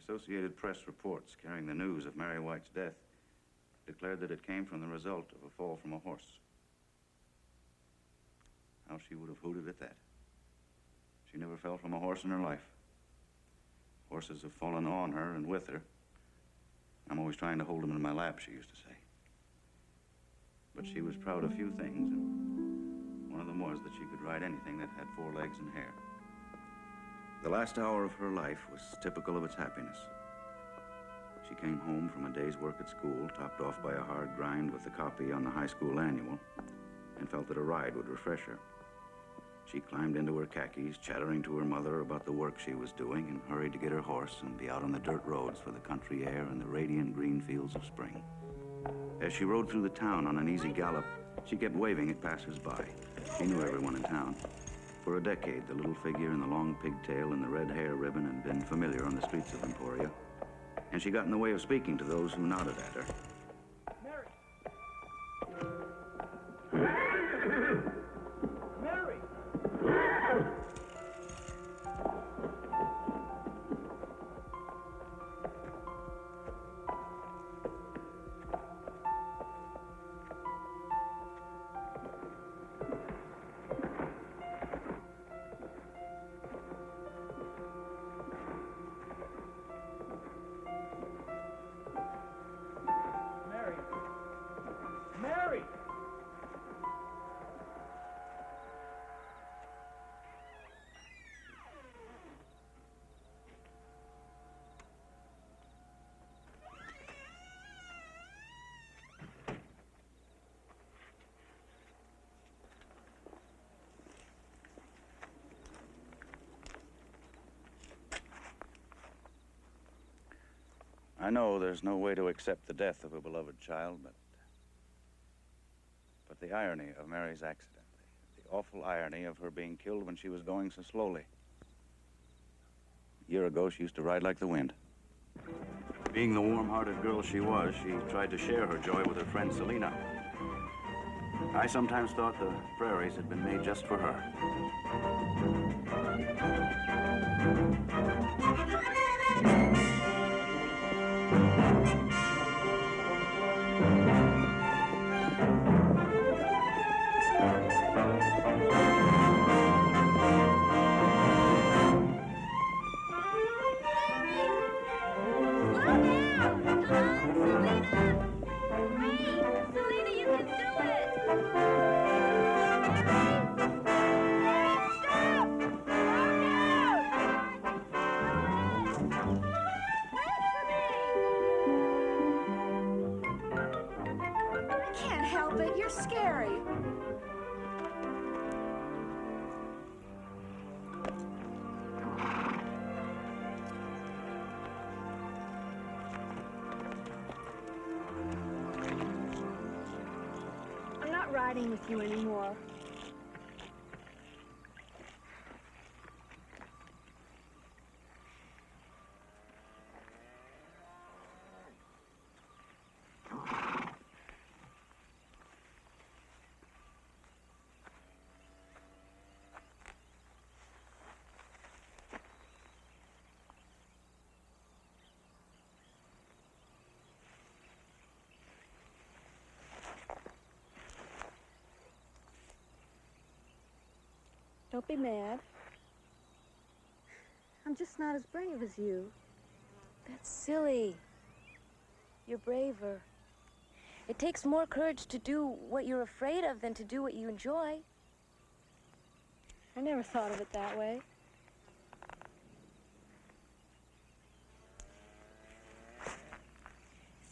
Associated Press reports carrying the news of Mary White's death declared that it came from the result of a fall from a horse. How she would have hooted at that. She never fell from a horse in her life. Horses have fallen on her and with her. I'm always trying to hold them in my lap, she used to say. But she was proud of few things, and one of them was that she could ride anything that had 4 legs and hair. The last hour of her life was typical of its happiness. She came home from a day's work at school, topped off by a hard grind with the copy on the high school annual, and felt that a ride would refresh her. She climbed into her khakis, chattering to her mother about the work she was doing, and hurried to get her horse and be out on the dirt roads for the country air and the radiant green fields of spring. As she rode through the town on an easy gallop, she kept waving at passers-by. She knew everyone in town. For a decade, the little figure in the long pigtail and the red hair ribbon had been familiar on the streets of Emporia, and she got in the way of speaking to those who nodded at her. Mary! Mary! Mary! I know there's no way to accept the death of a beloved child, but the irony of Mary's accident, the awful irony of her being killed when she was going so slowly. A year ago, she used to ride like the wind. Being the warm-hearted girl she was, she tried to share her joy with her friend Selena. I sometimes thought the prairies had been made just for her. Riding with you anymore. Don't be mad. I'm just not as brave as you. That's silly. You're braver. It takes more courage to do what you're afraid of than to do what you enjoy. I never thought of it that way. Is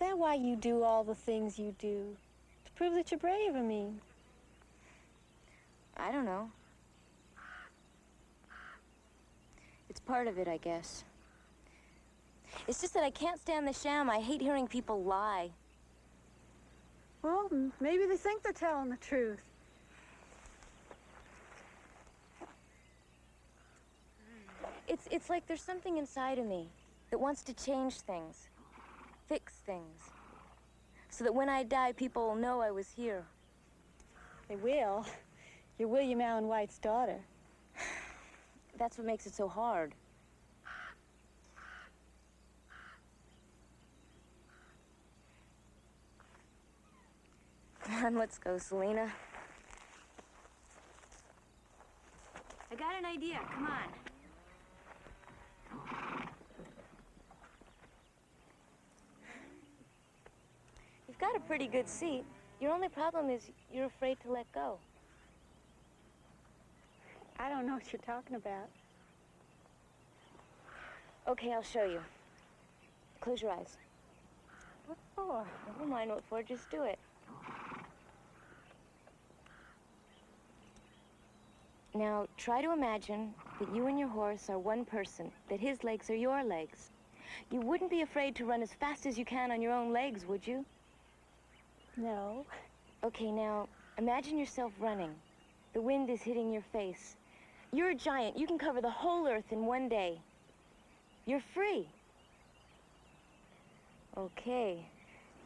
that why you do all the things you do? To prove that you're brave, I mean. I don't know. It's part of it, I guess. It's just that I can't stand the sham. I hate hearing people lie. Well, maybe they think they're telling the truth. It's like there's something inside of me that wants to change things, fix things, so that when I die, people will know I was here. They will. You're William Allen White's daughter. That's what makes it so hard. Come on, let's go, Selena. I got an idea. Come on. You've got a pretty good seat. Your only problem is you're afraid to let go. I don't know what you're talking about. Okay, I'll show you. Close your eyes. What for? Never mind what for, just do it. Now, try to imagine that you and your horse are one person, that his legs are your legs. You wouldn't be afraid to run as fast as you can on your own legs, would you? No. Okay, now, imagine yourself running. The wind is hitting your face. You're a giant. You can cover the whole earth in one day. You're free. Okay,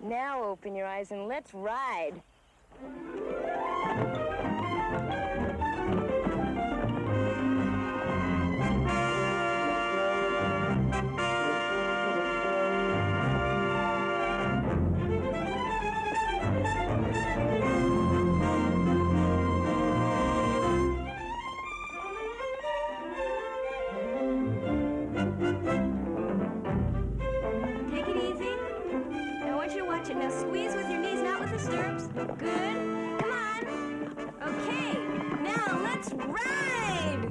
now open your eyes and let's ride. Take it easy. Now I want you to watch it. Now squeeze with your knees, not with the stirrups. Good. Come on. Okay. Now let's ride.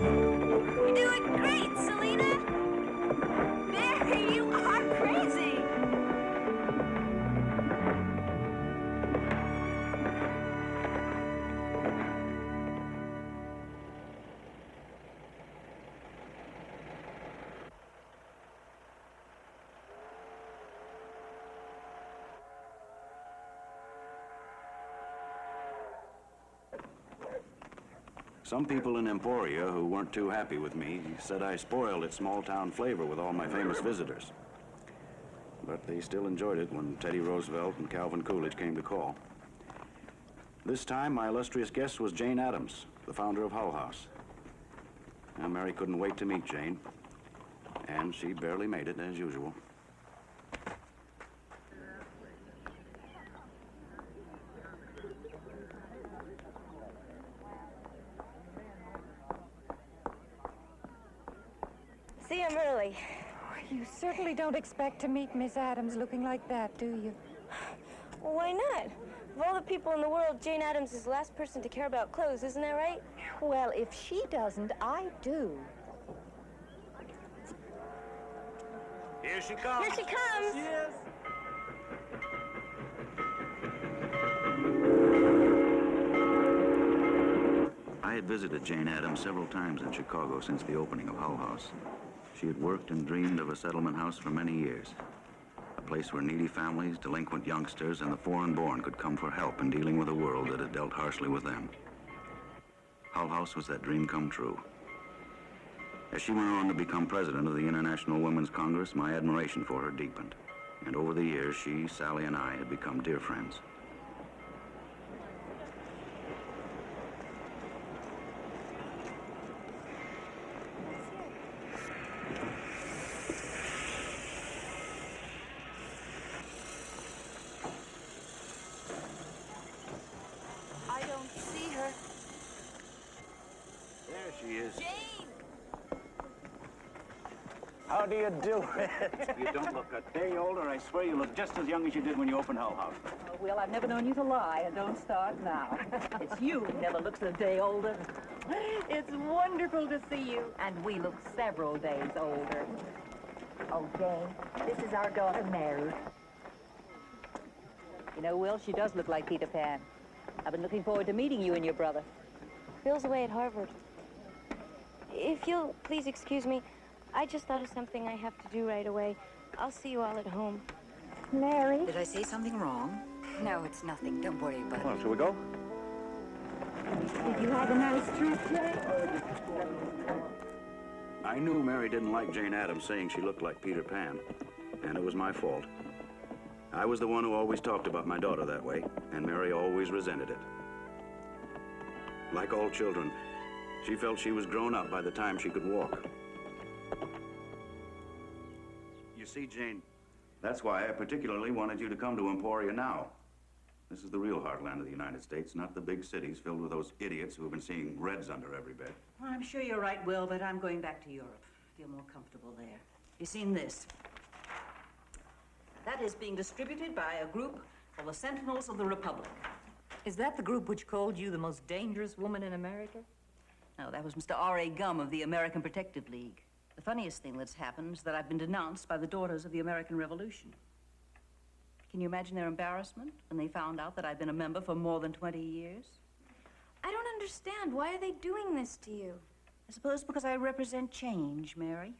You're doing great, Selena. Barrie, you are crazy. Some people in Emporia who weren't too happy with me said I spoiled its small-town flavor with all my famous visitors. But they still enjoyed it when Teddy Roosevelt and Calvin Coolidge came to call. This time, my illustrious guest was Jane Addams, the founder of Hull House. Now, Mary couldn't wait to meet Jane, and she barely made it, as usual. See, I'm early. You certainly don't expect to meet Miss Addams looking like that, do you? Well, why not? Of all the people in the world, Jane Addams is the last person to care about clothes, isn't that right? Well, if she doesn't, I do. Here she comes. Here she comes. Yes. I had visited Jane Addams several times in Chicago since the opening of Hull House. She had worked and dreamed of a settlement house for many years. A place where needy families, delinquent youngsters, and the foreign-born could come for help in dealing with a world that had dealt harshly with them. Hull House was that dream come true. As she went on to become president of the International Women's Congress, my admiration for her deepened. And over the years, she, Sally, and I had become dear friends. I don't see her. There she is. Jane! How do you do it? You don't look a day older. I swear you look just as young as you did when you opened Hull House. Well, I've never known you to lie, and don't start now. It's you who never looks a day older. It's wonderful to see you. And we look several days older. Oh, Jane, this is our daughter, Mary. You know, Will, she does look like Peter Pan. I've been looking forward to meeting you and your brother. Bill's away at Harvard. If you'll please excuse me, I just thought of something I have to do right away. I'll see you all at home. Mary? Did I say something wrong? No, it's nothing. Don't worry about Well, it. shall we go? Did you have a nice trip, Jane? I knew Mary didn't like Jane Addams saying she looked like Peter Pan, and it was my fault. I was the one who always talked about my daughter that way, and Mary always resented it. Like all children, she felt she was grown up by the time she could walk. You see, Jane, that's why I particularly wanted you to come to Emporia now. This is the real heartland of the United States, not the big cities filled with those idiots who have been seeing reds under every bed. Well, I'm sure you're right, Will, but I'm going back to Europe. I feel more comfortable there. You seen this? That is being distributed by a group called the Sentinels of the Republic. Is that the group which called you the most dangerous woman in America? No, that was Mr. R.A. Gum of the American Protective League. The funniest thing that's happened is that I've been denounced by the Daughters of the American Revolution. Can you imagine their embarrassment when they found out that I've been a member for more than 20 years? I don't understand. Why are they doing this to you? I suppose because I represent change, Mary.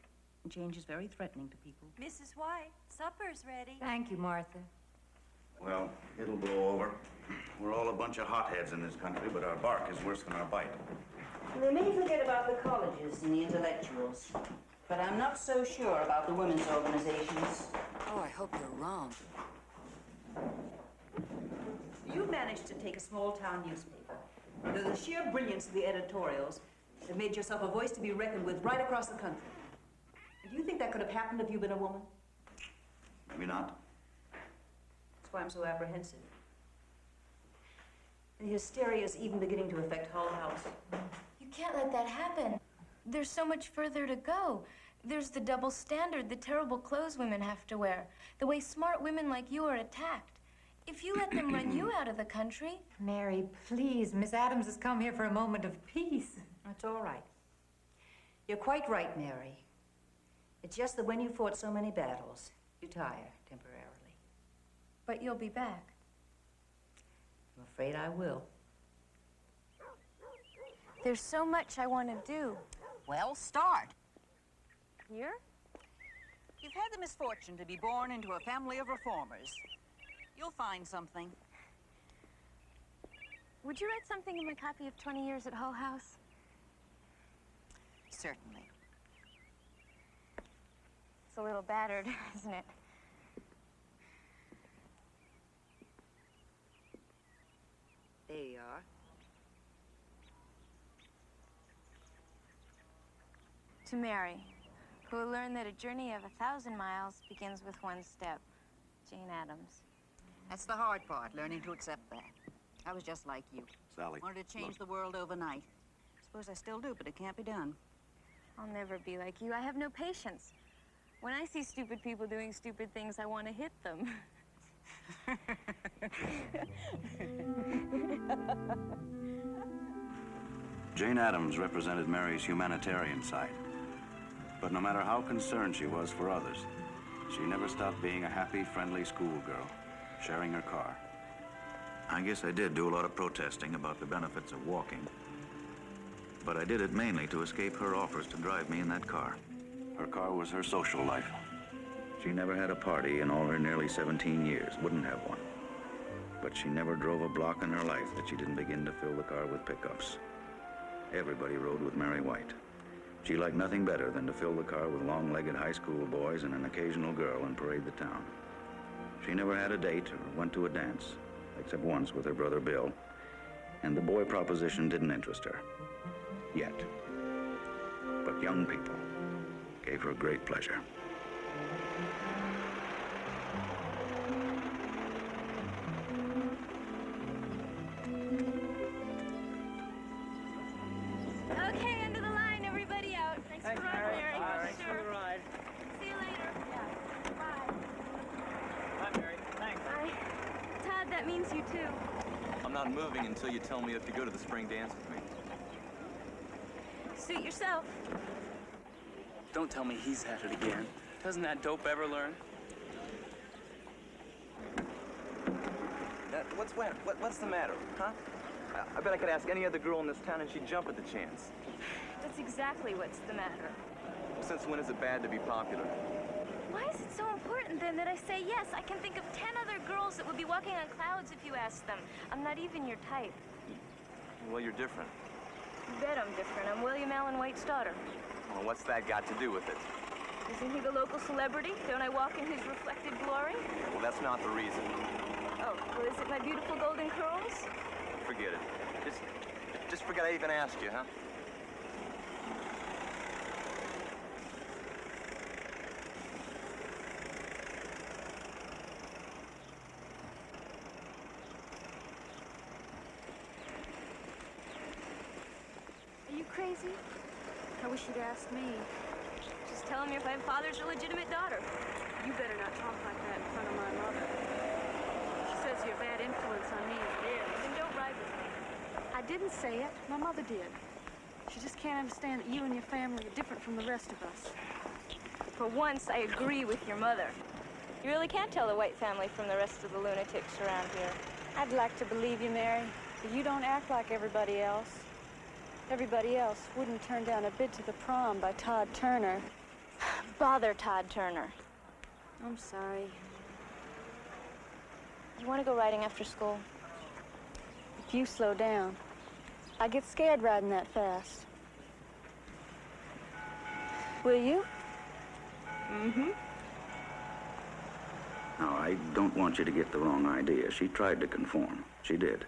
And change is very threatening to people. Mrs. White, supper's ready. Thank you, Martha. Well, it'll blow over. We're all a bunch of hotheads in this country, but our bark is worse than our bite. They may forget about the colleges and the intellectuals, but I'm not so sure about the women's organizations. Oh, I hope you're wrong. You managed to take a small-town newspaper. Through the sheer brilliance of the editorials, have made yourself a voice to be reckoned with right across the country. Do you think that could have happened if you'd been a woman? Maybe not. That's why I'm so apprehensive. The hysteria is even beginning to affect Hull House. You can't let that happen. There's so much further to go. There's the double standard, the terrible clothes women have to wear, the way smart women like you are attacked. If you let them run you out of the country... Mary, please. Miss Addams has come here for a moment of peace. That's all right. You're quite right, Mary. It's just that when you fought so many battles, you tire temporarily. But you'll be back. I'm afraid I will. There's so much I want to do. Well, start. Here? You've had the misfortune to be born into a family of reformers. You'll find something. Would you write something in my copy of 20 Years at Hull House? Certainly. It's a little battered, isn't it? There you are. To Mary, who will learn that a journey of 1,000 miles begins with one step. Jane Addams. That's the hard part, learning to accept that. I was just like you. Sally. Wanted to change the world overnight. Suppose I still do, but it can't be done. I'll never be like you. I have no patience. When I see stupid people doing stupid things, I want to hit them. Jane Addams represented Mary's humanitarian side. But no matter how concerned she was for others, she never stopped being a happy, friendly schoolgirl, sharing her car. I guess I did do a lot of protesting about the benefits of walking. But I did it mainly to escape her offers to drive me in that car. Her car was her social life. She never had a party in all her nearly 17 years, wouldn't have one. But she never drove a block in her life that she didn't begin to fill the car with pickups. Everybody rode with Mary White. She liked nothing better than to fill the car with long-legged high school boys and an occasional girl and parade the town. She never had a date or went to a dance, except once with her brother Bill, and the boy proposition didn't interest her. Yet. But young people gave her great pleasure. Okay, end of the line, everybody out. Thanks for running, Mary. All right, Sure. for the ride. See you later. Yeah. Bye. Bye, Mary. Thanks. Bye. Todd, that means you too. I'm not moving until you tell me if you go to the spring dance with me. Suit yourself. Don't tell me he's at it again. Doesn't that dope ever learn? What's the matter, huh? I bet I could ask any other girl in this town and she'd jump at the chance. That's exactly what's the matter. Since when is it bad to be popular? Why is it so important, then, that I say yes? I can think of 10 other girls that would be walking on clouds if you asked them. I'm not even your type. Well, you're different. You bet I'm different. I'm William Allen White's daughter. Well, what's that got to do with it? Isn't he the local celebrity? Don't I walk in his reflected glory? Well, that's not the reason. Oh, well, is it my beautiful golden curls? Forget it. Just forget I even asked you, huh? Are you crazy? I wish you'd asked me. Just tell him your father's a legitimate daughter. You better not talk like that in front of my mother. She says you're a bad influence on me. Yeah, then don't ride with me. I didn't say it. My mother did. She just can't understand that you and your family are different from the rest of us. For once, I agree with your mother. You really can't tell the White family from the rest of the lunatics around here. I'd like to believe you, Mary, but you don't act like everybody else. Everybody else wouldn't turn down a bid to the prom by Todd Turner. Bother Todd Turner. I'm sorry. You want to go riding after school? If you slow down, I get scared riding that fast. Will you? Mm-hmm. Now, I don't want you to get the wrong idea. She tried to conform. She did.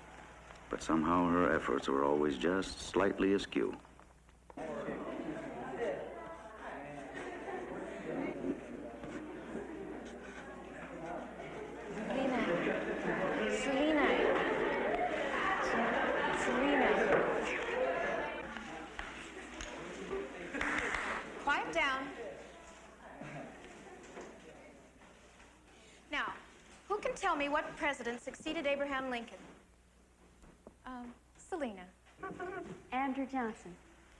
But somehow her efforts were always just slightly askew. Selena. Quiet down. Now, who can tell me what president succeeded Abraham Lincoln? Selena. Andrew Johnson.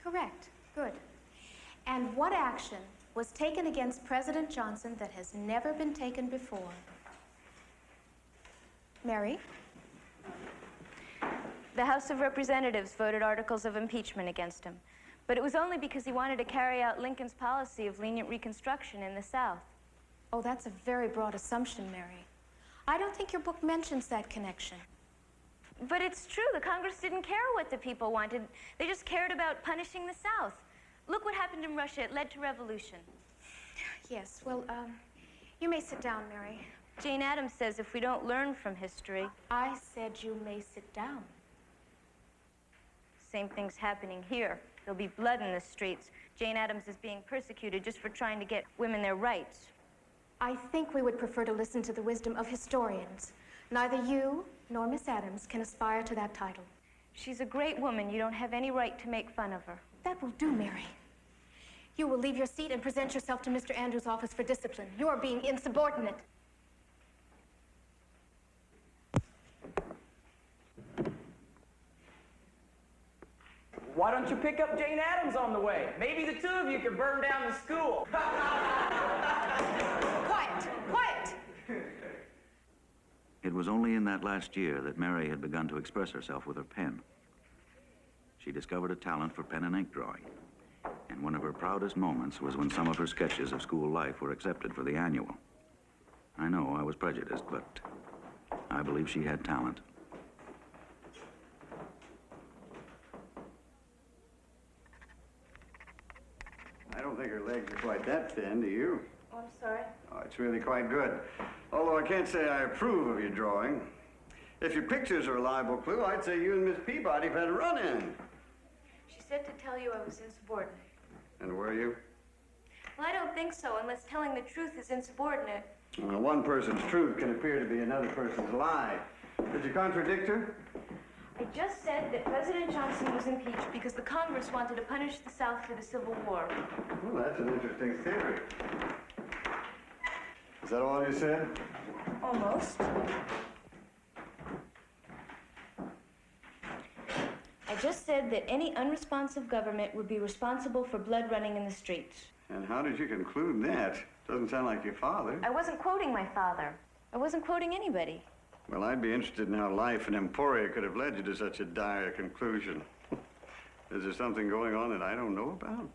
Correct. Good. And what action was taken against President Johnson that has never been taken before? Mary? The House of Representatives voted articles of impeachment against him. But it was only because he wanted to carry out Lincoln's policy of lenient Reconstruction in the South. Oh, that's a very broad assumption, Mary. I don't think your book mentions that connection. But it's true. The Congress didn't care what the people wanted. They just cared about punishing the South. Look what happened in Russia. It led to revolution. Yes, well, you may sit down, Mary. Jane Addams says if we don't learn from history... I said you may sit down. Same thing's happening here. There'll be blood in the streets. Jane Addams is being persecuted just for trying to get women their rights. I think we would prefer to listen to the wisdom of historians. Neither you nor Miss Addams can aspire to that title. She's a great woman. You don't have any right to make fun of her. That will do, Mary. You will leave your seat and present yourself to Mr. Andrews' office for discipline. You're being insubordinate. Why don't you pick up Jane Addams on the way? Maybe the two of you could burn down the school. Quiet! Quiet! It was only in that last year that Mary had begun to express herself with her pen. She discovered a talent for pen and ink drawing. And one of her proudest moments was when some of her sketches of school life were accepted for the annual. I know I was prejudiced, but I believe she had talent. I don't think her legs are quite that thin, do you? Oh, I'm sorry. Oh, it's really quite good. Although I can't say I approve of your drawing. If your pictures are a liable clue, I'd say you and Miss Peabody have had a run-in. She said to tell you I was insubordinate. And were you? Well, I don't think so, unless telling the truth is insubordinate. Well, one person's truth can appear to be another person's lie. Did you contradict her? I just said that President Johnson was impeached because the Congress wanted to punish the South for the Civil War. Well, that's an interesting theory. Is that all you said? Almost. I just said that any unresponsive government would be responsible for blood running in the streets. And how did you conclude that? Doesn't sound like your father. I wasn't quoting my father. I wasn't quoting anybody. Well, I'd be interested in how life in Emporia could have led you to such a dire conclusion. Is there something going on that I don't know about?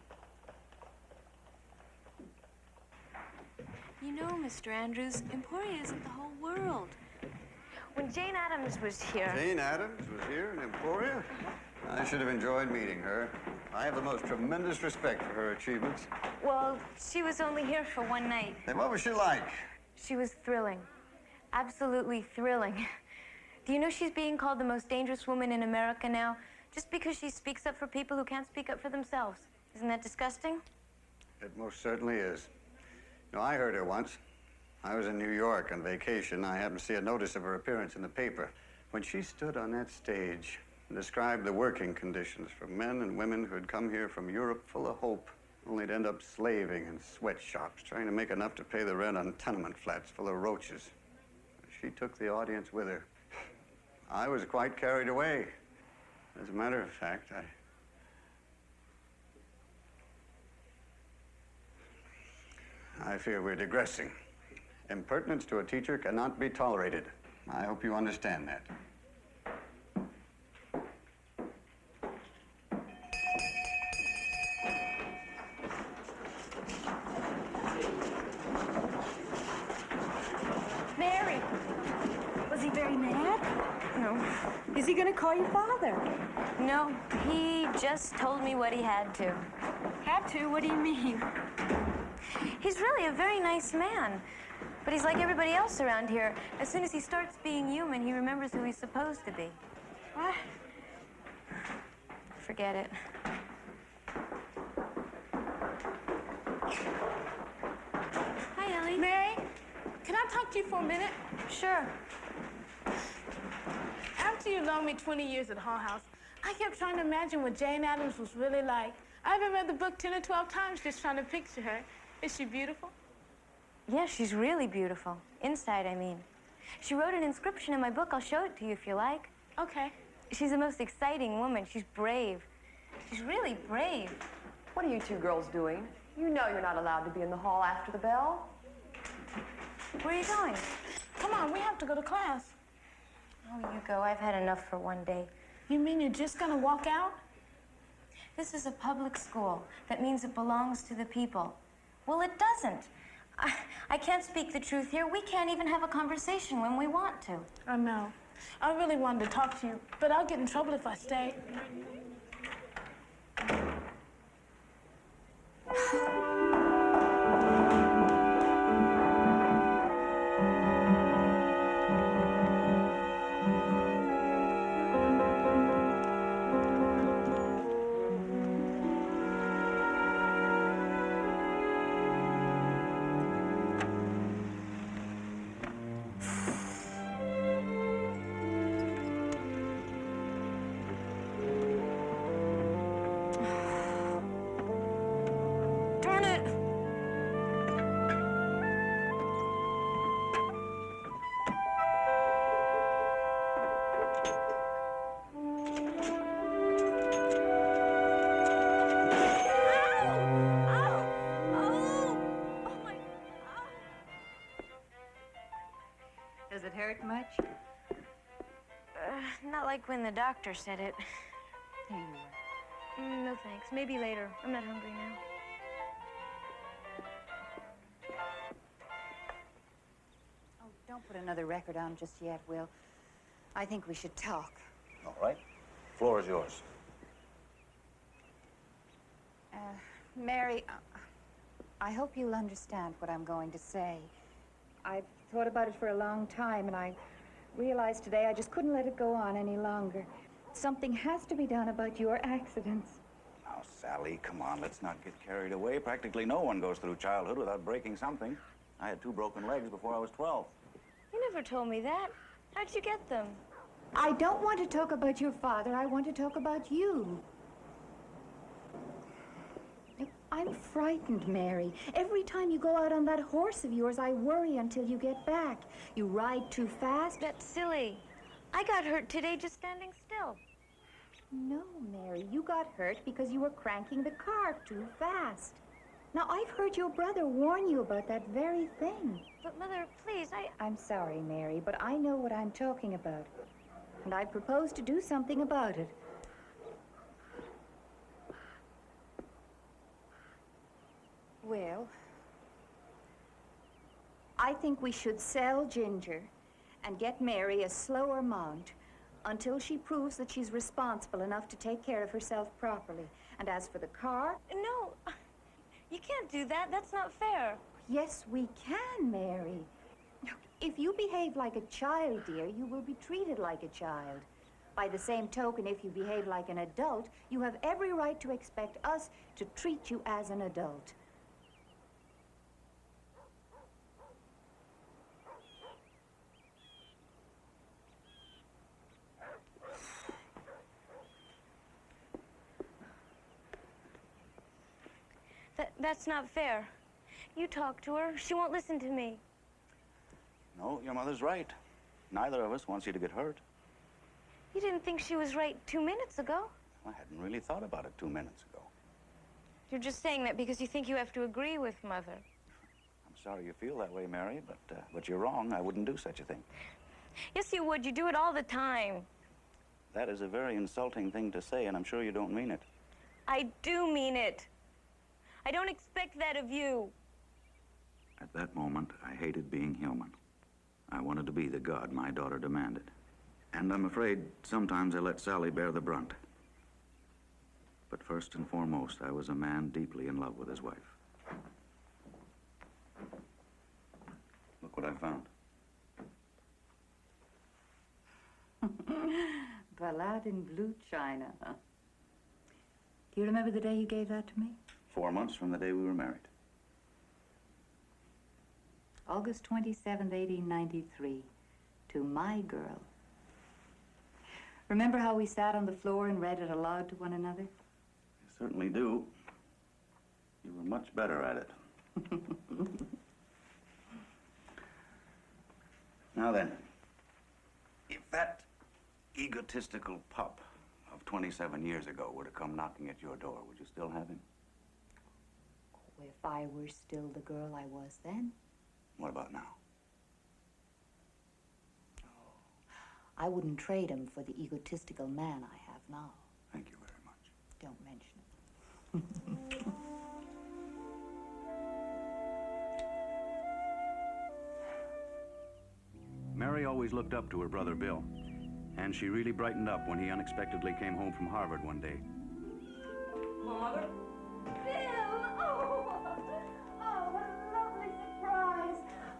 You know, Mr. Andrews, Emporia isn't the whole world. When Jane Addams was here... Jane Addams was here in Emporia? I should have enjoyed meeting her. I have the most tremendous respect for her achievements. Well, she was only here for one night. And what was she like? She was thrilling. Absolutely thrilling. Do you know she's being called the most dangerous woman in America now? Just because she speaks up for people who can't speak up for themselves. Isn't that disgusting? It most certainly is. You know, I heard her once. I was in New York on vacation. I happened to see a notice of her appearance in the paper. When she stood on that stage and described the working conditions for men and women who had come here from Europe full of hope, only to end up slaving in sweatshops, trying to make enough to pay the rent on tenement flats full of roaches. She took the audience with her. I was quite carried away. As a matter of fact, I fear we're digressing. Impertinence to a teacher cannot be tolerated. I hope you understand that. Mary, was he very mad? No. Is he going to call you father? No, he just told me what he had to. Had to? What do you mean? He's really a very nice man. But he's like everybody else around here. As soon as he starts being human, he remembers who he's supposed to be. What? Forget it. Hi, Ellie. Mary, can I talk to you for a minute? Sure. After you loaned me 20 years at Hall House, I kept trying to imagine what Jane Addams was really like. I even read the book 10 or 12 times just trying to picture her. Is she beautiful? Yeah, she's really beautiful. Inside, I mean. She wrote an inscription in my book. I'll show it to you if you like. Okay. She's the most exciting woman. She's brave. She's really brave. What are you two girls doing? You know you're not allowed to be in the hall after the bell. Where are you going? Come on, we have to go to class. Oh, you go. I've had enough for one day. You mean you're just gonna walk out? This is a public school. That means it belongs to the people. Well, it doesn't. I can't speak the truth here. We can't even have a conversation when we want to. I know. I really wanted to talk to you, but I'll get in trouble if I stay. Does it hurt much? Not like when the doctor said it. Here you are. No thanks. Maybe later. I'm not hungry now. Oh, don't put another record on just yet, Will. I think we should talk. All right. Floor is yours. Mary, I hope you'll understand what I'm going to say. I've thought about it for a long time, and I realized today I just couldn't let it go on any longer. Something has to be done about your accidents. Now, Sally, come on, let's not get carried away. Practically no one goes through childhood without breaking something. I had 2 broken legs before I was 12. You never told me that. How'd you get them? I don't want to talk about your father. I want to talk about you. I'm frightened, Mary. Every time you go out on that horse of yours, I worry until you get back. You ride too fast. That's silly. I got hurt today just standing still. No, Mary, you got hurt because you were cranking the car too fast. Now, I've heard your brother warn you about that very thing. But, Mother, please, I'm sorry, Mary, but I know what I'm talking about. And I propose to do something about it. Well, I think we should sell Ginger and get Mary a slower mount until she proves that she's responsible enough to take care of herself properly. And as for the car... No, you can't do that. That's not fair. Yes, we can, Mary. If you behave like a child, dear, you will be treated like a child. By the same token, if you behave like an adult, you have every right to expect us to treat you as an adult. That's not fair. You talk to her. She won't listen to me. No, your mother's right. Neither of us wants you to get hurt. You didn't think she was right 2 minutes ago. I hadn't really thought about it 2 minutes ago. You're just saying that because you think you have to agree with Mother. I'm sorry you feel that way, Mary, but you're wrong. I wouldn't do such a thing. Yes, you would. You do it all the time. That is a very insulting thing to say, and I'm sure you don't mean it. I do mean it. I don't expect that of you. At that moment, I hated being human. I wanted to be the god my daughter demanded. And I'm afraid sometimes I let Sally bear the brunt. But first and foremost, I was a man deeply in love with his wife. Look what I found. Ballade in blue china, huh? Do you remember the day you gave that to me? 4 months from the day we were married. August 27th, 1893, to my girl. Remember how we sat on the floor and read it aloud to one another? I certainly do. You were much better at it. Now then, if that egotistical pup of 27 years ago were to come knocking at your door, would you still have him? If I were still the girl I was then. What about now? I wouldn't trade him for the egotistical man I have now. Thank you very much. Don't mention it. Mary always looked up to her brother Bill, and she really brightened up when he unexpectedly came home from Harvard one day. Mother? Bill! Oh, what a lovely surprise.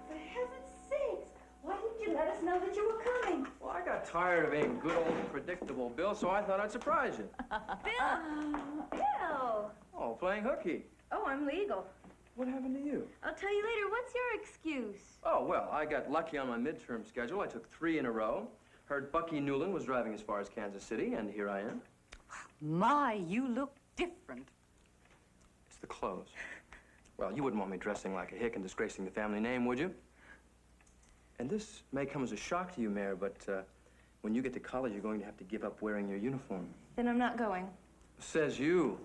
For heaven's sakes, why didn't you let us know that you were coming? Well, I got tired of being good old predictable Bill, so I thought I'd surprise you. Bill! Bill! Oh, playing hooky. Oh, I'm legal. What happened to you? I'll tell you later. What's your excuse? Oh, well, I got lucky on my midterm schedule. I took 3 in a row. Heard Bucky Newland was driving as far as Kansas City, and here I am. My, you look different. It's the clothes. Well, you wouldn't want me dressing like a hick and disgracing the family name, would you? And this may come as a shock to you, Mayor, but when you get to college, you're going to have to give up wearing your uniform. Then I'm not going. Says you.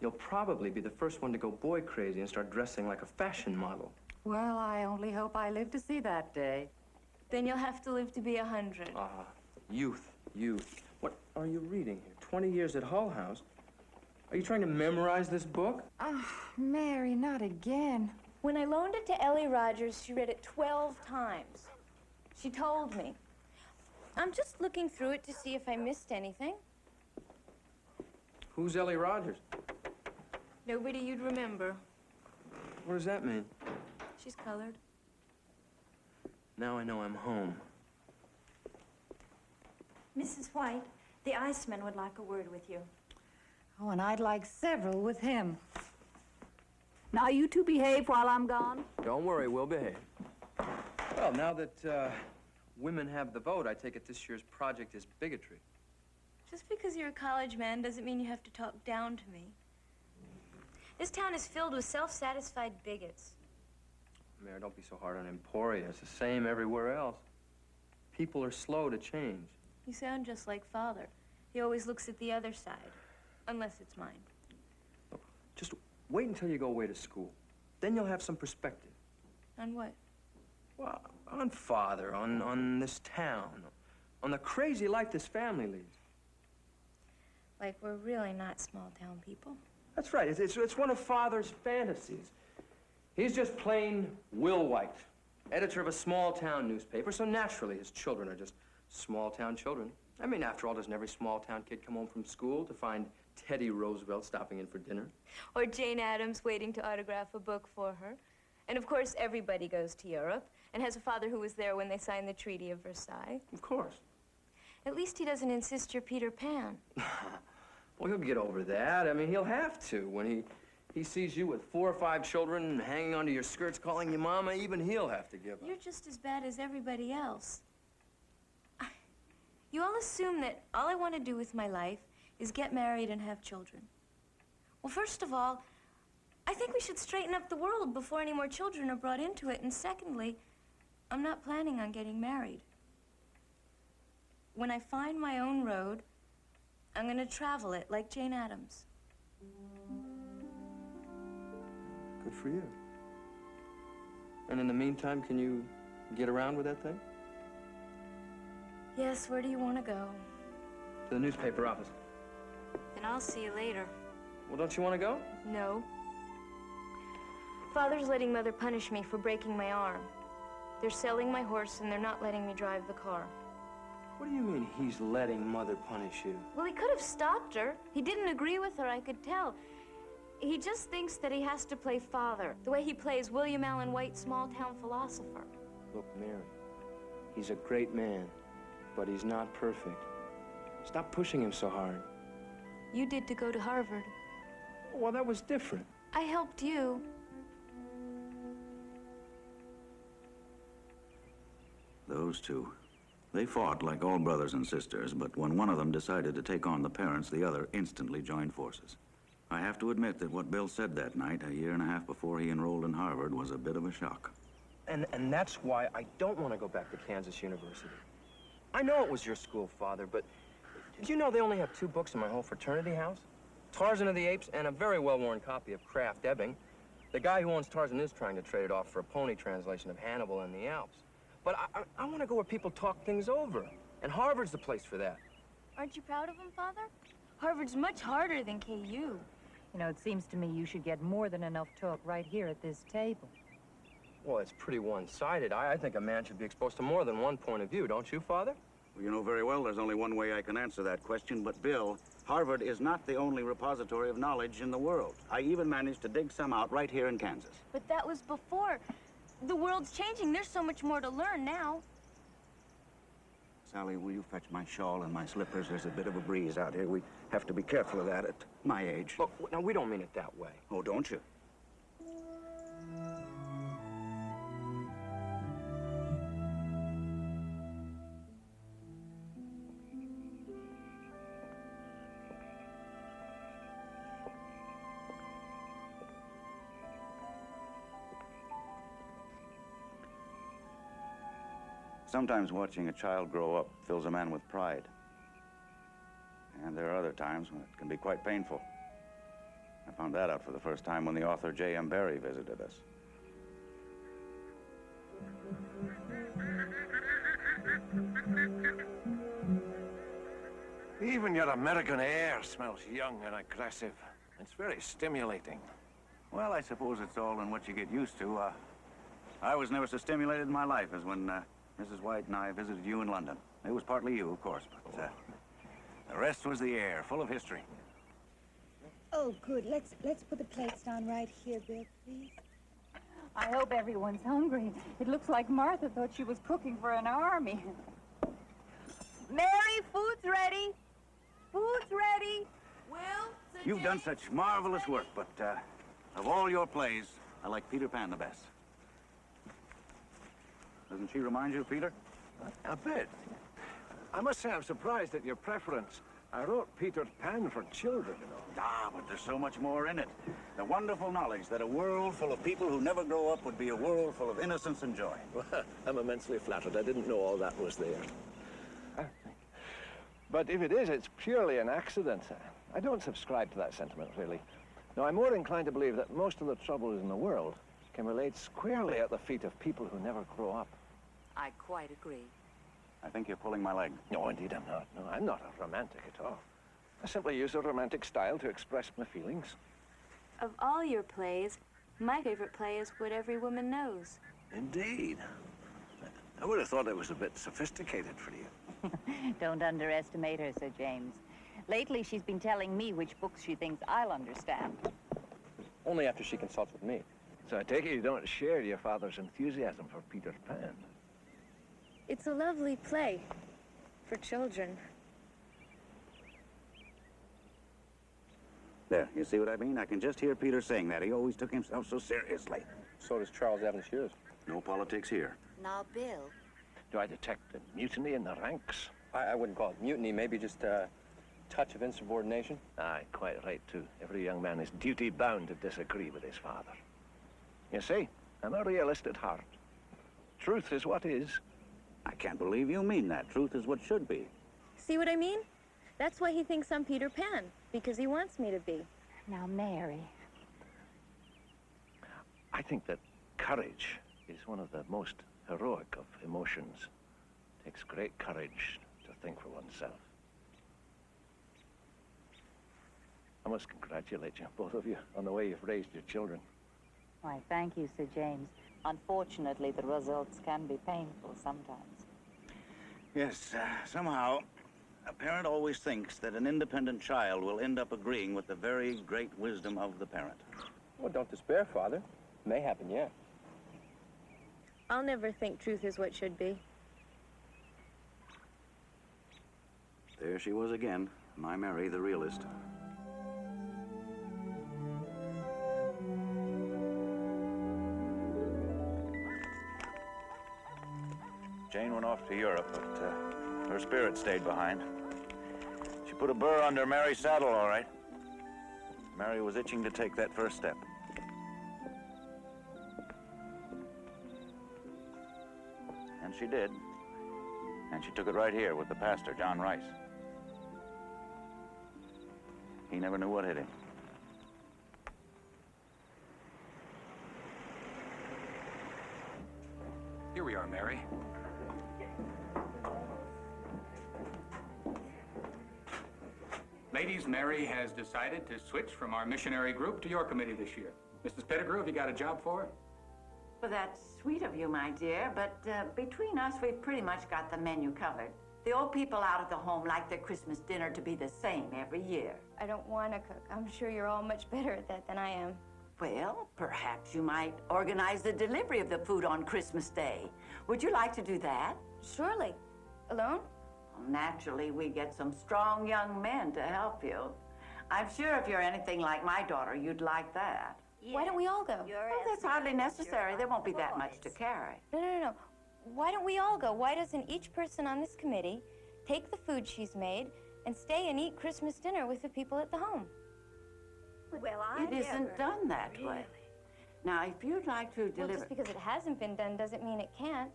You'll probably be the first one to go boy crazy and start dressing like a fashion model. Well, I only hope I live to see that day. Then you'll have to live to be 100. Youth, youth. What are you reading here? 20 years at Hull House? Are you trying to memorize this book? Oh, Mary, not again. When I loaned it to Ellie Rogers, she read it 12 times. She told me. I'm just looking through it to see if I missed anything. Who's Ellie Rogers? Nobody you'd remember. What does that mean? She's colored. Now I know I'm home. Mrs. White, the Iceman would like a word with you. Oh, and I'd like several with him. Now you two behave while I'm gone. Don't worry, we'll behave. Well, now that women have the vote, I take it this year's project is bigotry. Just because you're a college man doesn't mean you have to talk down to me. This town is filled with self-satisfied bigots. Mayor, don't be so hard on Emporia. It's the same everywhere else. People are slow to change. You sound just like Father. He always looks at the other side, unless it's mine. Look, just wait until you go away to school. Then you'll have some perspective. On what? Well, on Father, on this town, on the crazy life this family leads. Like we're really not small-town people. That's right. It's one of Father's fantasies. He's just plain Will White, editor of a small-town newspaper, so naturally his children are just small-town children. I mean, after all, doesn't every small-town kid come home from school to find Teddy Roosevelt stopping in for dinner? Or Jane Addams waiting to autograph a book for her. And of course, everybody goes to Europe and has a father who was there when they signed the Treaty of Versailles. Of course. At least he doesn't insist you're Peter Pan. Well, he'll get over that. I mean, he'll have to. When he sees you with 4 or 5 children hanging onto your skirts, calling you mama, even he'll have to give up. You're just as bad as everybody else. You all assume that all I want to do with my life is get married and have children. Well, first of all, I think we should straighten up the world before any more children are brought into it. And secondly, I'm not planning on getting married. When I find my own road, I'm going to travel it like Jane Addams. Good for you. And in the meantime, can you get around with that thing? Yes, where do you want to go? To the newspaper office. Then I'll see you later. Well, don't you want to go? No. Father's letting Mother punish me for breaking my arm. They're selling my horse and they're not letting me drive the car. What do you mean he's letting Mother punish you? Well, he could have stopped her. He didn't agree with her, I could tell. He just thinks that he has to play father, the way he plays William Allen White, small-town philosopher. Look, Mary, he's a great man, but he's not perfect. Stop pushing him so hard. You did to go to Harvard. Well, that was different. I helped you. Those two. They fought like all brothers and sisters, but when one of them decided to take on the parents, the other instantly joined forces. I have to admit that what Bill said that night, a year and a half before he enrolled in Harvard, was a bit of a shock. And that's why I don't want to go back to Kansas University. I know it was your school, Father, but did you know they only have 2 books in my whole fraternity house? Tarzan of the Apes and a very well-worn copy of Kraft Ebing. The guy who owns Tarzan is trying to trade it off for a pony translation of Hannibal in the Alps. But I want to go where people talk things over, and Harvard's the place for that. Aren't you proud of him, Father? Harvard's much harder than KU. You know, it seems to me you should get more than enough talk right here at this table. Well, it's pretty one-sided. I think a man should be exposed to more than one point of view, don't you, Father? Well, you know very well there's only one way I can answer that question, but Bill, Harvard is not the only repository of knowledge in the world. I even managed to dig some out right here in Kansas. But that was before. The world's changing. There's so much more to learn now. Sally, will you fetch my shawl and my slippers? There's a bit of a breeze out here. We have to be careful of that at my age. Look, now, we don't mean it that way. Oh, don't you? Sometimes watching a child grow up fills a man with pride. And there are other times when it can be quite painful. I found that out for the first time when the author J.M. Barrie visited us. Even your American air smells young and aggressive. It's very stimulating. Well, I suppose it's all in what you get used to. I was never so stimulated in my life as when Mrs. White and I visited you in London. It was partly you, of course, but the rest was the air, full of history. Oh, good. Let's put the plates down right here, Bill, please. I hope everyone's hungry. It looks like Martha thought she was cooking for an army. Mary, food's ready. Food's ready. Will? You've done such marvelous work, but of all your plays, I like Peter Pan the best. Doesn't she remind you of Peter? A bit. I must say I'm surprised at your preference. I wrote Peter Pan for children, you know. Ah, but there's so much more in it. The wonderful knowledge that a world full of people who never grow up would be a world full of innocence and joy. Well, I'm immensely flattered. I didn't know all that was there. But if it is, it's purely an accident. I don't subscribe to that sentiment, really. No, I'm more inclined to believe that most of the troubles in the world can relate squarely at the feet of people who never grow up. I quite agree. I think you're pulling my leg. No, indeed I'm not. No, I'm not a romantic at all. I simply use a romantic style to express my feelings. Of all your plays, my favorite play is What Every Woman Knows. Indeed. I would have thought it was a bit sophisticated for you. Don't underestimate her, Sir James. Lately, she's been telling me which books she thinks I'll understand. Only after she consults with me. So I take it you don't share your father's enthusiasm for Peter Pan. It's a lovely play for children. There, you see what I mean? I can just hear Peter saying that. He always took himself so seriously. So does Charles Evans Hughes. No politics here. Now, Bill. Do I detect a mutiny in the ranks? I wouldn't call it mutiny, maybe just a touch of insubordination. Aye, quite right, too. Every young man is duty-bound to disagree with his father. You see, I'm a realist at heart. Truth is what is. I can't believe you mean that. Truth is what should be. See what I mean? That's why he thinks I'm Peter Pan, because he wants me to be. Now, Mary. I think that courage is one of the most heroic of emotions. It takes great courage to think for oneself. I must congratulate you, both of you, on the way you've raised your children. Why, thank you, Sir James. Unfortunately, the results can be painful sometimes. Yes, somehow, a parent always thinks that an independent child will end up agreeing with the very great wisdom of the parent. Well, don't despair, Father. It may happen yet. I'll never think truth is what should be. There she was again, my Mary, the realist. Jane went off to Europe, but her spirit stayed behind. She put a burr under Mary's saddle, all right. Mary was itching to take that first step. And she did. And she took it right here with the pastor, John Rice. He never knew what hit him. Here we are, Mary. Ladies, Mary has decided to switch from our missionary group to your committee this year. Mrs. Pettigrew, have you got a job for her? Well, that's sweet of you, my dear, but between us, we've pretty much got the menu covered. The old people out at the home like their Christmas dinner to be the same every year. I don't want to cook. I'm sure you're all much better at that than I am. Well, perhaps you might organize the delivery of the food on Christmas Day. Would you like to do that? Surely. Alone? Well, naturally, we get some strong young men to help you. I'm sure if you're anything like my daughter, you'd like that. Why don't we all go? Well, that's hardly necessary. There won't be that much to carry. No. Why don't we all go? Why doesn't each person on this committee take the food she's made and stay and eat Christmas dinner with the people at the home? Well, it isn't done that way. Now, if you'd like to deliver... Well, just because it hasn't been done doesn't mean it can't.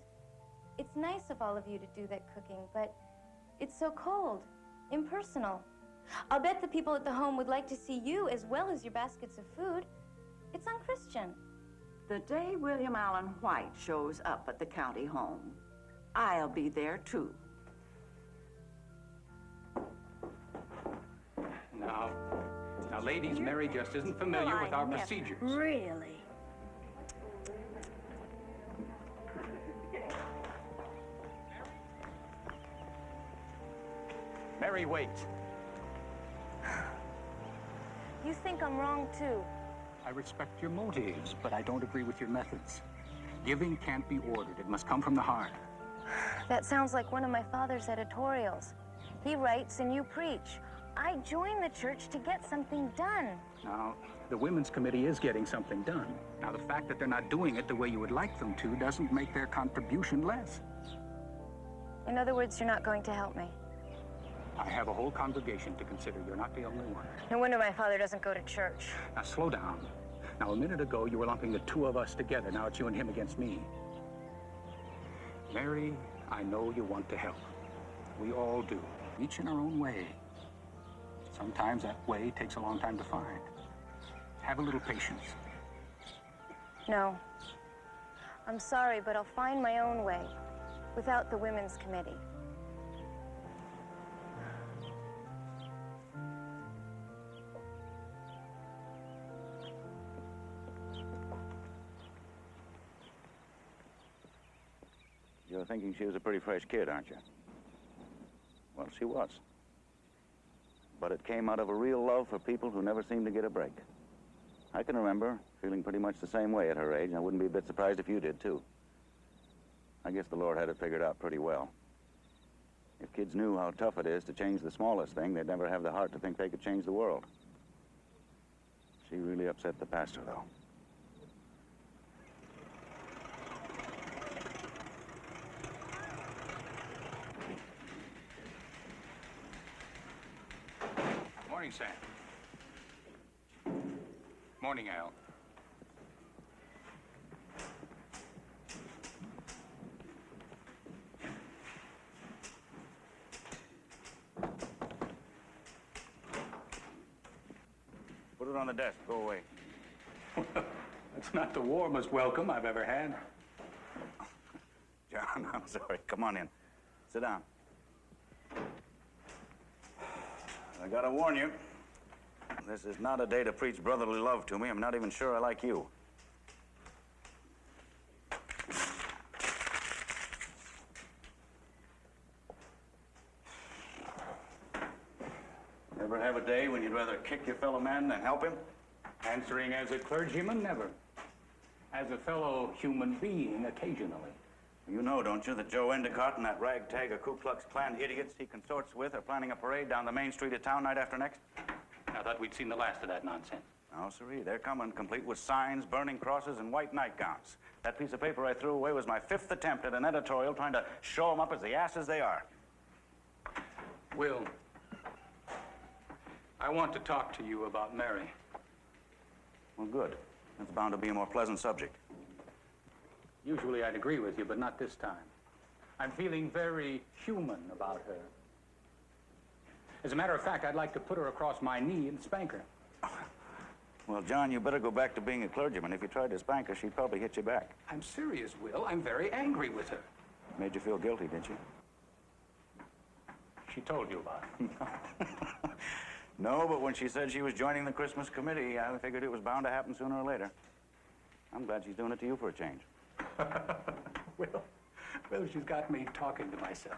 It's nice of all of you to do that cooking, but it's so cold, impersonal. I'll bet the people at the home would like to see you as well as your baskets of food. It's unchristian. The day William Allen White shows up at the county home, I'll be there, too. Now, ladies, Mary just isn't familiar with our procedures. Really? Mary, wait. You think I'm wrong, too. I respect your motives, but I don't agree with your methods. Giving can't be ordered. It must come from the heart. That sounds like one of my father's editorials. He writes and you preach. I joined the church to get something done. Now, the Women's Committee is getting something done. Now, the fact that they're not doing it the way you would like them to doesn't make their contribution less. In other words, you're not going to help me. I have a whole congregation to consider. You're not the only one. No wonder my father doesn't go to church. Now, slow down. Now, a minute ago, you were lumping the two of us together. Now it's you and him against me. Mary, I know you want to help. We all do. each in our own way. Sometimes that way takes a long time to find. Have a little patience. No. I'm sorry, but I'll find my own way without the Women's Committee. You're thinking she was a pretty fresh kid, aren't you? Well, she was. But it came out of a real love for people who never seemed to get a break. I can remember feeling pretty much the same way at her age, and I wouldn't be a bit surprised if you did, too. I guess the Lord had it figured out pretty well. If kids knew how tough it is to change the smallest thing, they'd never have the heart to think they could change the world. She really upset the pastor, though. Morning, Sam. Morning, Al. Put it on the desk. Go away. That's not the warmest welcome I've ever had. John, I'm sorry. Come on in. Sit down. I gotta warn you, this is not a day to preach brotherly love to me. I'm not even sure I like you. Ever have a day when you'd rather kick your fellow man than help him? Answering as a clergyman, never. As a fellow human being, occasionally. You know, don't you, that Joe Endicott and that ragtag of Ku Klux Klan idiots he consorts with are planning a parade down the main street of town night after next? I thought we'd seen the last of that nonsense. No, sirree. They're coming complete with signs, burning crosses, and white nightgowns. That piece of paper I threw away was my 5th attempt at an editorial trying to show them up as the asses they are. Will, I want to talk to you about Mary. Well, good. That's bound to be a more pleasant subject. Usually I'd agree with you, but not this time. I'm feeling very human about her. As a matter of fact, I'd like to put her across my knee and spank her. Well, John, you better go back to being a clergyman. If you tried to spank her, she'd probably hit you back. I'm serious, Will. I'm very angry with her. Made you feel guilty, didn't she? She told you about it. No, but when she said she was joining the Christmas committee, I figured it was bound to happen sooner or later. I'm glad she's doing it to you for a change. Well, she's got me talking to myself.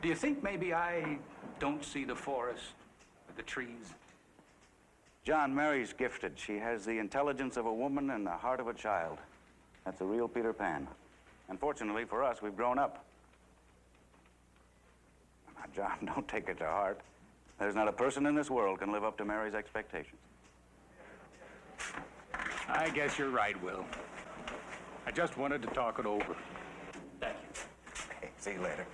Do you think maybe I don't see the forest, the trees? John, Mary's gifted. She has the intelligence of a woman and the heart of a child. That's a real Peter Pan. Unfortunately for us, we've grown up. Now, John, don't take it to heart. There's not a person in this world can live up to Mary's expectations. I guess you're right, Will. I just wanted to talk it over. Thank you. Okay, see you later.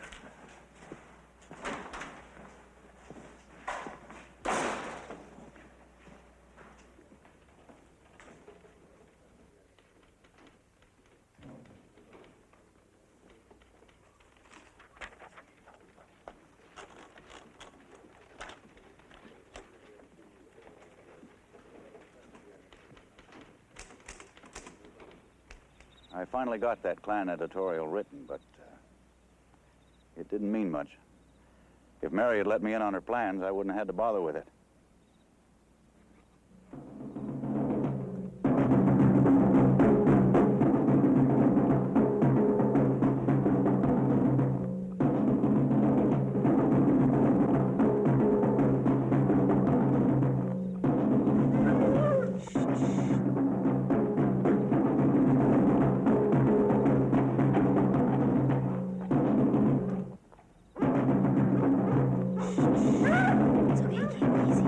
I finally got that Klan editorial written, but it didn't mean much. If Mary had let me in on her plans, I wouldn't have had to bother with it. It's okay, keep it easy.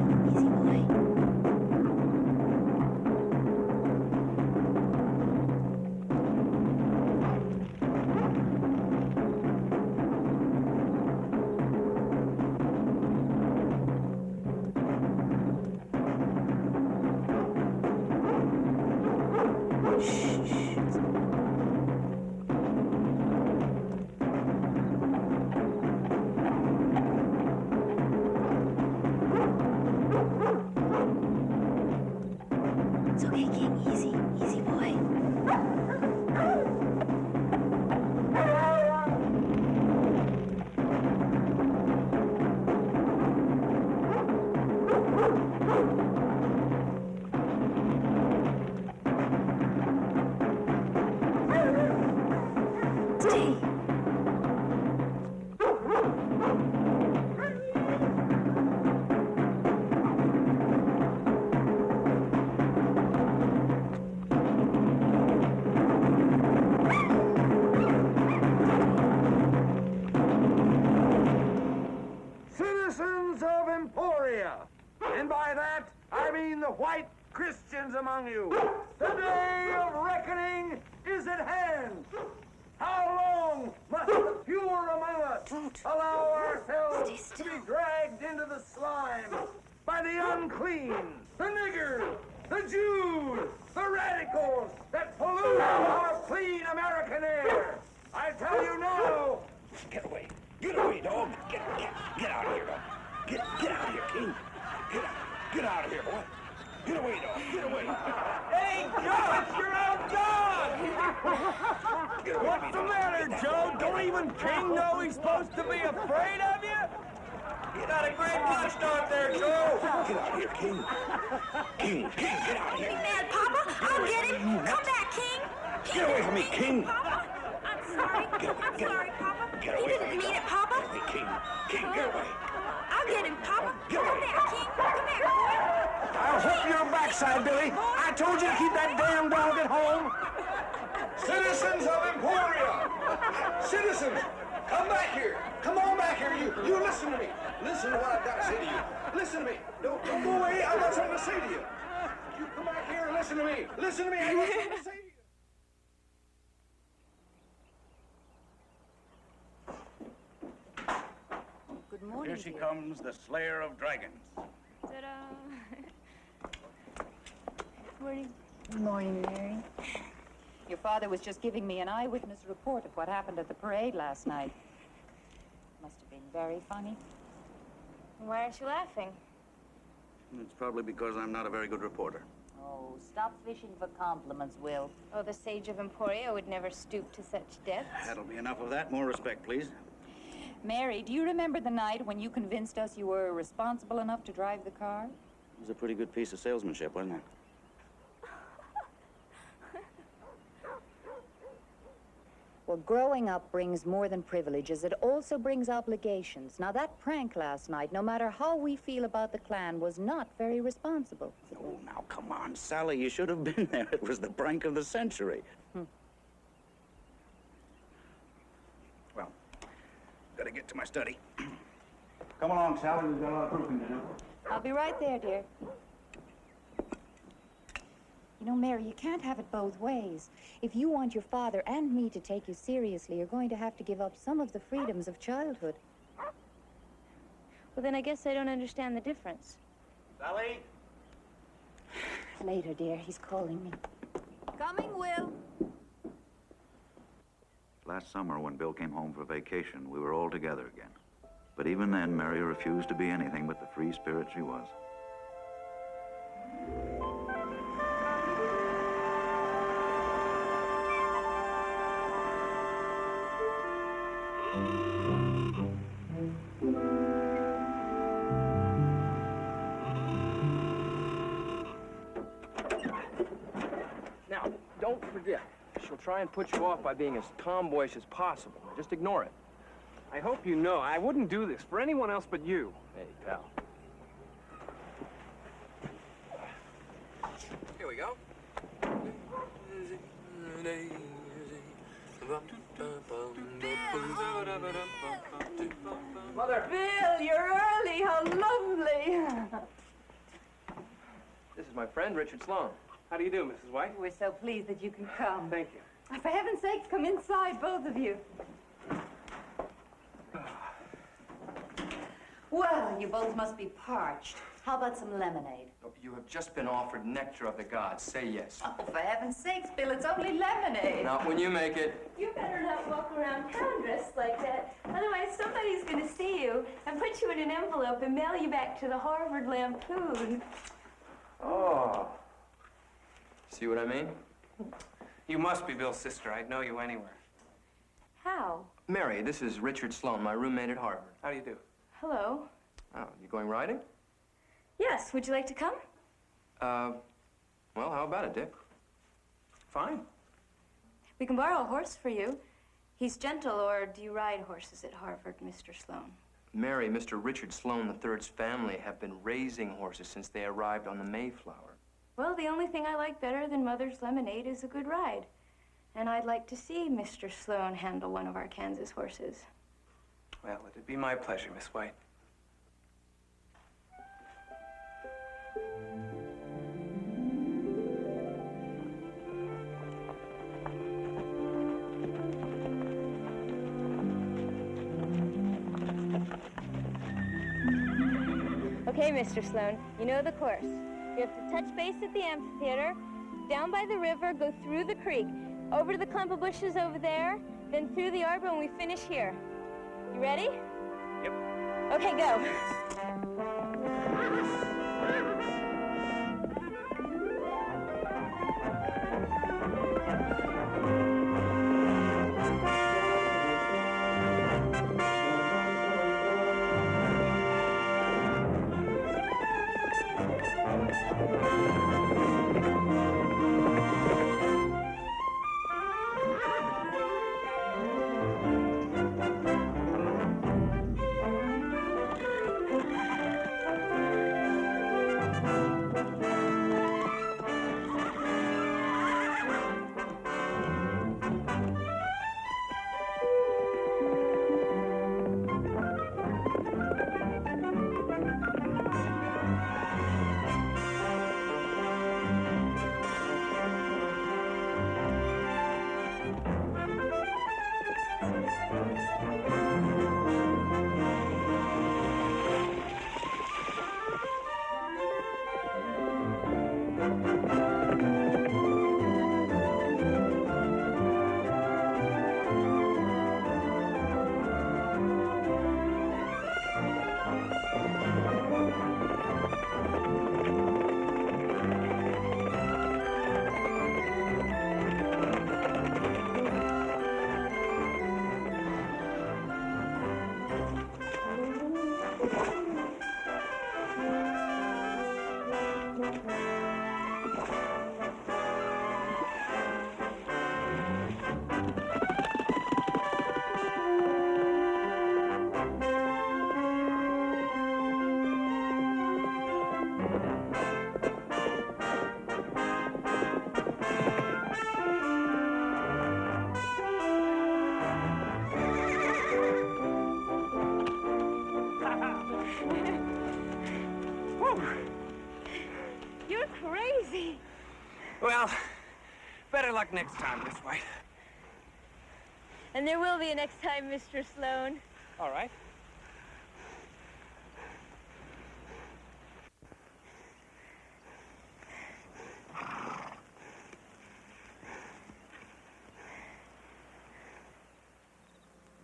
tea. Citizens of Emporia, and by that I mean the white Christians among you, the day of reckoning is at hand. How long must the pure among us allow ourselves to be dragged into the slime by the unclean, the niggers, the Jews, the radicals that pollute our clean American air? I tell you now. Get away, dog. Get out of here, dog. Get out of here, King. Get out of here, boy. Get away, dog. Get away. Hey, Joe, it's your own dog! What's the matter, Joe? Don't even King know he's supposed to be afraid of you? You got a great watchdog there, Joe. Get out of here, King. King, get out of here. Mad, Papa. I'll get him. Come back, King. Get away from me, King. Papa. I'm sorry. I'm sorry, Papa. Get He away didn't from me. mean it, Papa. Get away, King. King, get away. I'll get him, Papa. Get Come away. back, King. Come here, boy. I'll whoop your backside, Billy. I told you to keep that damn dog at home. Citizens of Emporia! Citizens, come back here. Come on back here. You listen to me. Listen to what I've got to say to you. Listen to me. Don't go away. I've got something to say to you. You come back here and listen to me. Listen to me. I've got something to say to you. Good morning. Here she comes, the slayer of dragons. Ta-da! Morning. Good morning, Mary. Your father was just giving me an eyewitness report of what happened at the parade last night. Must have been very funny. Why aren't you laughing? It's probably because I'm not a very good reporter. Oh, stop fishing for compliments, Will. Oh, the sage of Emporia would never stoop to such depths. That'll be enough of that. More respect, please. Mary, do you remember the night when you convinced us you were responsible enough to drive the car? It was a pretty good piece of salesmanship, wasn't it? Well, growing up brings more than privileges. It also brings obligations. Now, that prank last night, no matter how we feel about the Klan, was not very responsible. Oh, now, come on, Sally. You should have been there. It was the prank of the century. Well, gotta get to my study. Come along, Sally. We've got a lot of proofing to do. I'll be right there, dear. You know, Mary, you can't have it both ways. If you want your father and me to take you seriously, you're going to have to give up some of the freedoms of childhood. Well, then I guess I don't understand the difference. Sally? Later, dear. He's calling me. Coming, Will. Last summer, when Bill came home for vacation, we were all together again. But even then, Mary refused to be anything but the free spirit she was. Now, don't forget, she'll try and put you off by being as tomboyish as possible. Just ignore it. I hope you know I wouldn't do this for anyone else but you. Hey, pal. Here we go. Mother! Bill, you're early. How lovely. This is my friend, Richard Sloan. How do you do, Mrs. White? We're so pleased that you can come. Thank you. For heaven's sakes, come inside, both of you. Well, you both must be parched. How about some lemonade? Oh, you have just been offered nectar of the gods. Say yes. Oh, for heaven's sakes, Bill, it's only lemonade. Not when you make it. You better not walk around town dressed like that. Otherwise, somebody's going to see you and put you in an envelope and mail you back to the Harvard Lampoon. Oh. See what I mean? You must be Bill's sister. I'd know you anywhere. How? Mary, this is Richard Sloan, my roommate at Harvard. How do you do? Hello. Oh, you going riding? Yes, would you like to come? Well, how about it, Dick? Fine. We can borrow a horse for you. He's gentle, or do you ride horses at Harvard, Mr. Sloane? Mary, Mr. Richard Sloane III's family have been raising horses since they arrived on the Mayflower. Well, the only thing I like better than Mother's lemonade is a good ride. And I'd like to see Mr. Sloane handle one of our Kansas horses. Well, it'd be my pleasure, Miss White. Okay, Mr. Sloane, you know the course. You have to touch base at the amphitheater, down by the river, go through the creek, over to the clump of bushes over there, then through the arbor, and we finish here. You ready? Yep. Okay, go. You're crazy. Well, better luck next time, Miss White. And there will be a next time, Mr. Sloane. All right.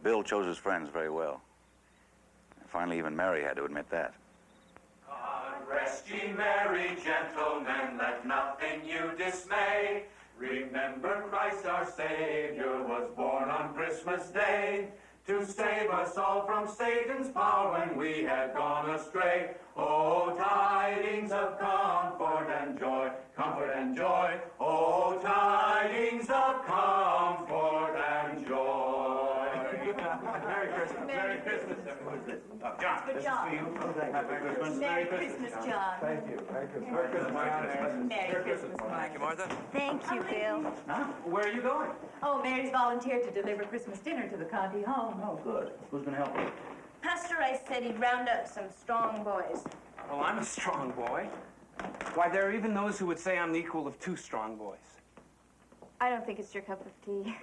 Bill chose his friends very well. Finally, even Mary had to admit that. God rest ye merry gentlemen, let nothing you dismay. Remember Christ our Savior was born on Christmas Day to save us all from Satan's power when we had gone astray. Oh, tidings of comfort and joy, comfort and joy. Oh, tidings of comfort and joy. Merry Christmas. Merry Christmas, everyone. John, Good this job. is for you. Happy Christmas. Merry Christmas, John. Thank you. Merry Christmas. Merry Christmas. Merry Christmas, Thank you, Martha. Thank you, Bill. Huh? Where are you going? Oh, Mary's volunteered to deliver Christmas dinner to the Conti home. Oh, good. Who's going to help you? Pastor Rice said he'd round up some strong boys. Well, I'm a strong boy. Why, there are even those who would say I'm the equal of two strong boys. I don't think it's your cup of tea.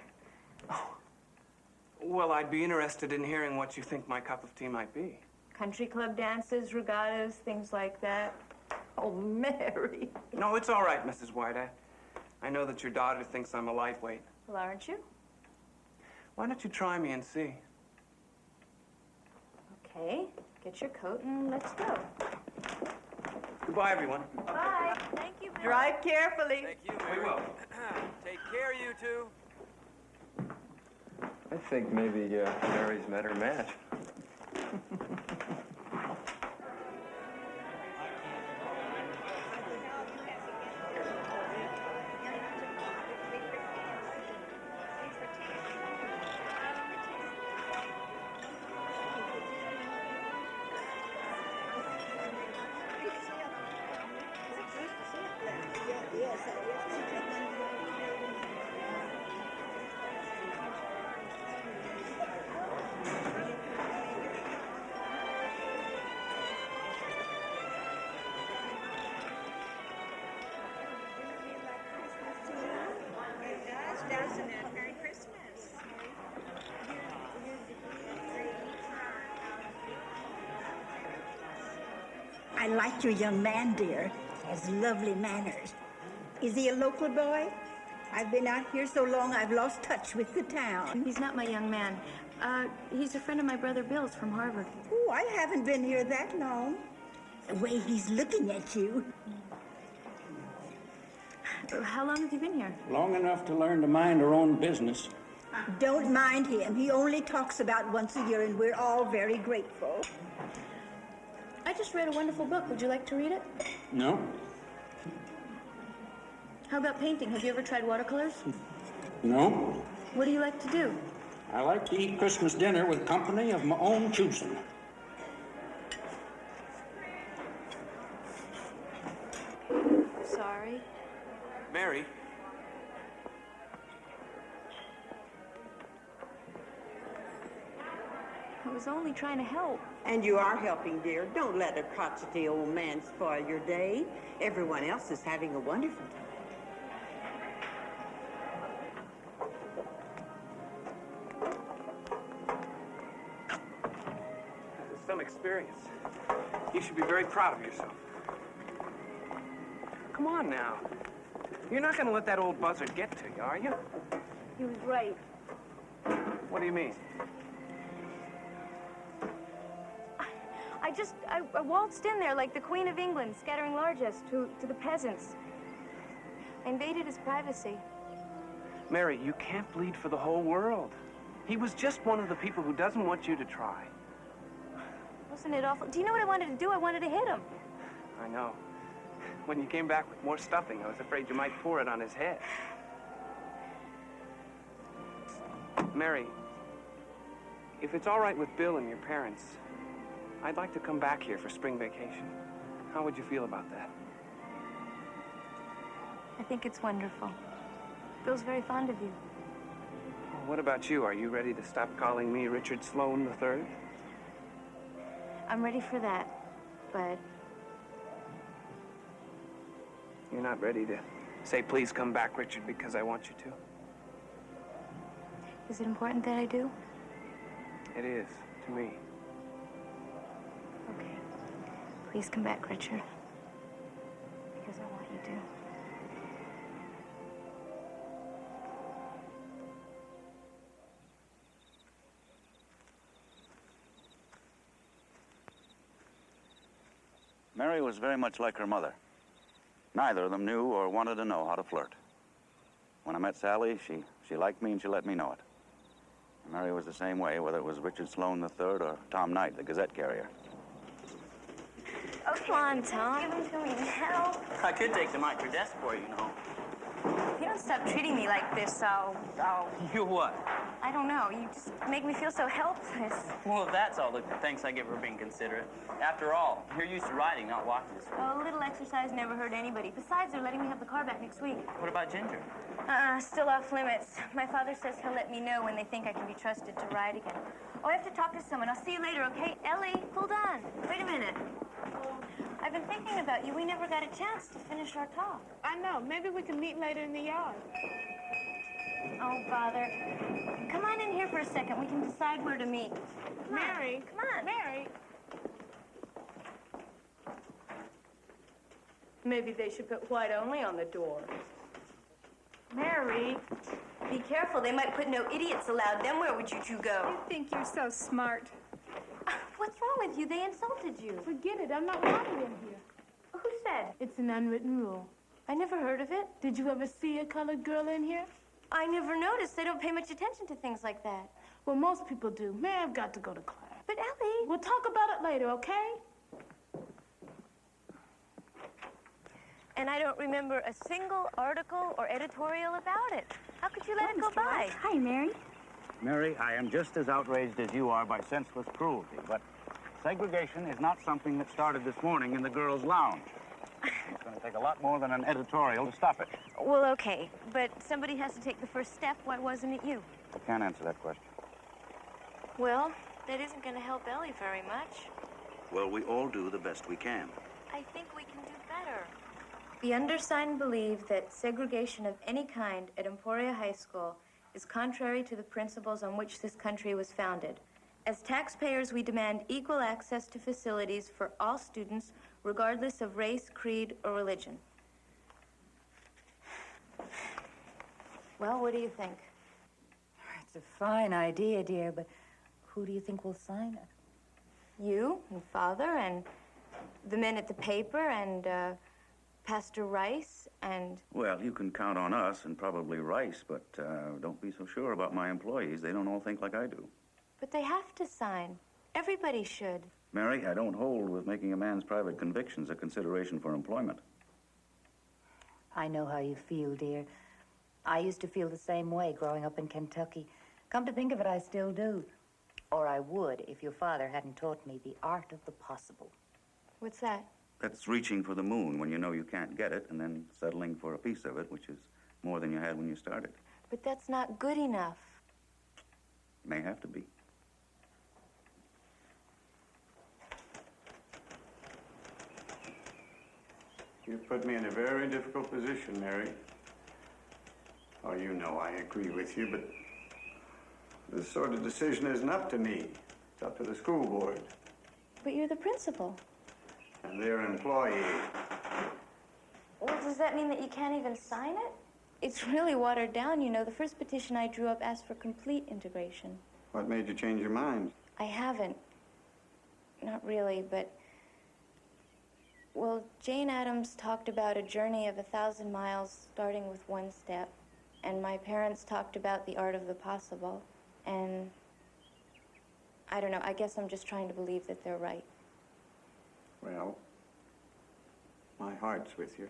Well, I'd be interested in hearing what you think my cup of tea might be. Country club dances, regattas, things like that. Oh, Mary. No, it's all right, Mrs. White. I know that your daughter thinks I'm a lightweight. Well, aren't you? Why don't you try me and see? Okay, get your coat and let's go. Goodbye, everyone. Bye. Thank you, Bill. Drive carefully. Thank you, We will. Take care, you two. I think maybe Mary's met her match. isn't it? Merry Christmas. I like your young man, dear. He has lovely manners. Is he a local boy? I've been out here so long I've lost touch with the town. He's not my young man. He's a friend of my brother Bill's from Harvard. Oh, I haven't been here that long. The way he's looking at you. How long have you been here? Long enough to learn to mind our own business. Don't mind him. He only talks about once a year, and we're all very grateful. I just read a wonderful book. Would you like to read it? No? How about painting? Have you ever tried watercolors? No? What do you like to do? I like to eat Christmas dinner with company of my own choosing. Sorry. Mary? I was only trying to help. And you are helping, dear. Don't let a crotchety old man spoil your day. Everyone else is having a wonderful time. Some experience. You should be very proud of yourself. Come on now. You're not going to let that old buzzard get to you, are you? He was right. What do you mean? I waltzed in there like the Queen of England, scattering largesse to the peasants. I invaded his privacy. Mary, you can't bleed for the whole world. He was just one of the people who doesn't want you to try. Wasn't it awful? Do you know what I wanted to do? I wanted to hit him. I know. When you came back with more stuffing, I was afraid you might pour it on his head. Mary, if it's all right with Bill and your parents, I'd like to come back here for spring vacation. How would you feel about that? I think it's wonderful. Bill's very fond of you. Well, what about you? Are you ready to stop calling me Richard Sloane III? I'm ready for that, but... You're not ready to say, please come back, Richard, because I want you to? Is it important that I do? It is, to me. Okay. Please come back, Richard. Because I want you to. Mary was very much like her mother. Neither of them knew or wanted to know how to flirt. When I met Sally, she liked me and she let me know it. And Mary was the same way, whether it was Richard Sloane III or Tom Knight, the Gazette carrier. Oh, come on, Tom. Give him to me now. I could take them out your desk for you, you know. If you don't stop treating me like this, I'll... You what? I don't know. You just make me feel so helpless. Well, that's all the thanks I give for being considerate. After all, you're used to riding, not walking this way. Oh, a little exercise never hurt anybody. Besides, they're letting me have the car back next week. What about Ginger? Still off limits. My father says he'll let me know when they think I can be trusted to ride again. Oh, I have to talk to someone. I'll see you later, okay? Ellie, hold on. Wait a minute. I've been thinking about you. We never got a chance to finish our talk. I know. Maybe we can meet later in the yard. Oh, bother. Come on in here for a second. We can decide where to meet. Mary. Come on. Mary. Maybe they should put white only on the door. Mary. Be careful. They might put no idiots allowed. Then where would you two go? You think you're so smart. What's wrong with you? They insulted you. Forget it. I'm not wanted in here. Who said? It's an unwritten rule. I never heard of it. Did you ever see a colored girl in here? I never noticed. They don't pay much attention to things like that. Well, most people do. Mary, I've got to go to class. But, Ellie... We'll talk about it later, okay? And I don't remember a single article or editorial about it. How could you let it go by? Hi, Mary. Mary, I am just as outraged as you are by senseless cruelty, but segregation is not something that started this morning in the girls' lounge. It's going to take a lot more than an editorial to stop it. Well, okay, but somebody has to take the first step. Why wasn't it you? I can't answer that question. Well, that isn't going to help Ellie very much. Well, we all do the best we can. I think we can do better. The undersigned believe that segregation of any kind at Emporia High School is contrary to the principles on which this country was founded. As taxpayers, we demand equal access to facilities for all students, regardless of race, creed, or religion. Well, what do you think? It's a fine idea, dear, but who do you think will sign it? You and Father and the men at the paper and Pastor Rice and... Well, you can count on us and probably Rice, but don't be so sure about my employees. They don't all think like I do. But they have to sign. Everybody should. Mary, I don't hold with making a man's private convictions a consideration for employment. I know how you feel, dear. I used to feel the same way growing up in Kentucky. Come to think of it, I still do. Or I would if your father hadn't taught me the art of the possible. What's that? That's reaching for the moon when you know you can't get it, and then settling for a piece of it, which is more than you had when you started. But that's not good enough. May have to be. You put me in a very difficult position, Mary. Oh, you know I agree with you, but this sort of decision isn't up to me. It's up to the school board. But you're the principal. And their employee. Well, does that mean that you can't even sign it? It's really watered down, you know. The first petition I drew up asked for complete integration. What made you change your mind? I haven't. Not really, but... Well, Jane Addams talked about a journey of 1,000 miles starting with one step. And my parents talked about the art of the possible. And I don't know, I guess I'm just trying to believe that they're right. Well, my heart's with you.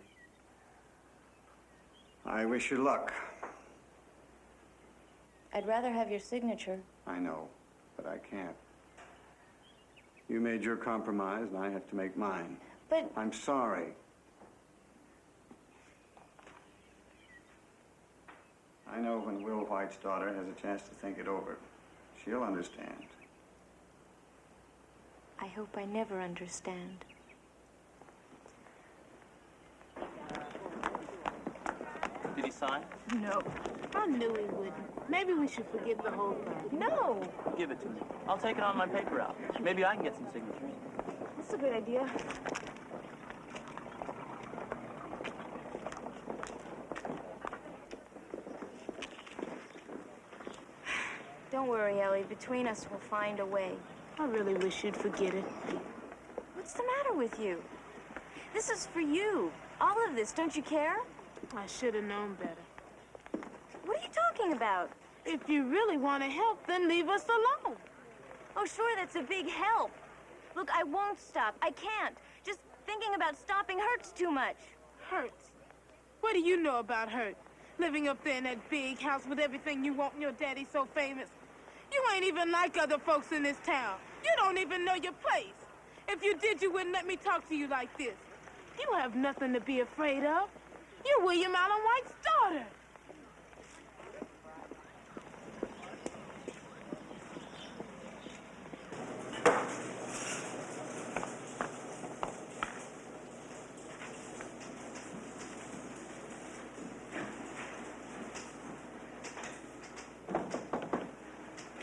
I wish you luck. I'd rather have your signature. I know, but I can't. You made your compromise, and I have to make mine. But... I'm sorry. I know when Will White's daughter has a chance to think it over, she'll understand. I hope I never understand. Did he sign? No. I knew he wouldn't. Maybe we should forget the whole thing. No! Give it to me. I'll take it on my paper route. Maybe I can get some signatures. That's a good idea. Don't worry, Ellie. Between us, we'll find a way. I really wish you'd forget it. What's the matter with you? This is for you. All of this. Don't you care? I should have known better. What are you talking about? If you really want to help, then leave us alone. Oh, sure, that's a big help. Look, I won't stop. I can't. Just thinking about stopping hurts too much. Hurts? What do you know about hurt? Living up there in that big house with everything you want and your daddy so famous. You ain't even like other folks in this town. You don't even know your place. If you did, you wouldn't let me talk to you like this. You have nothing to be afraid of. You're William Allen White's daughter.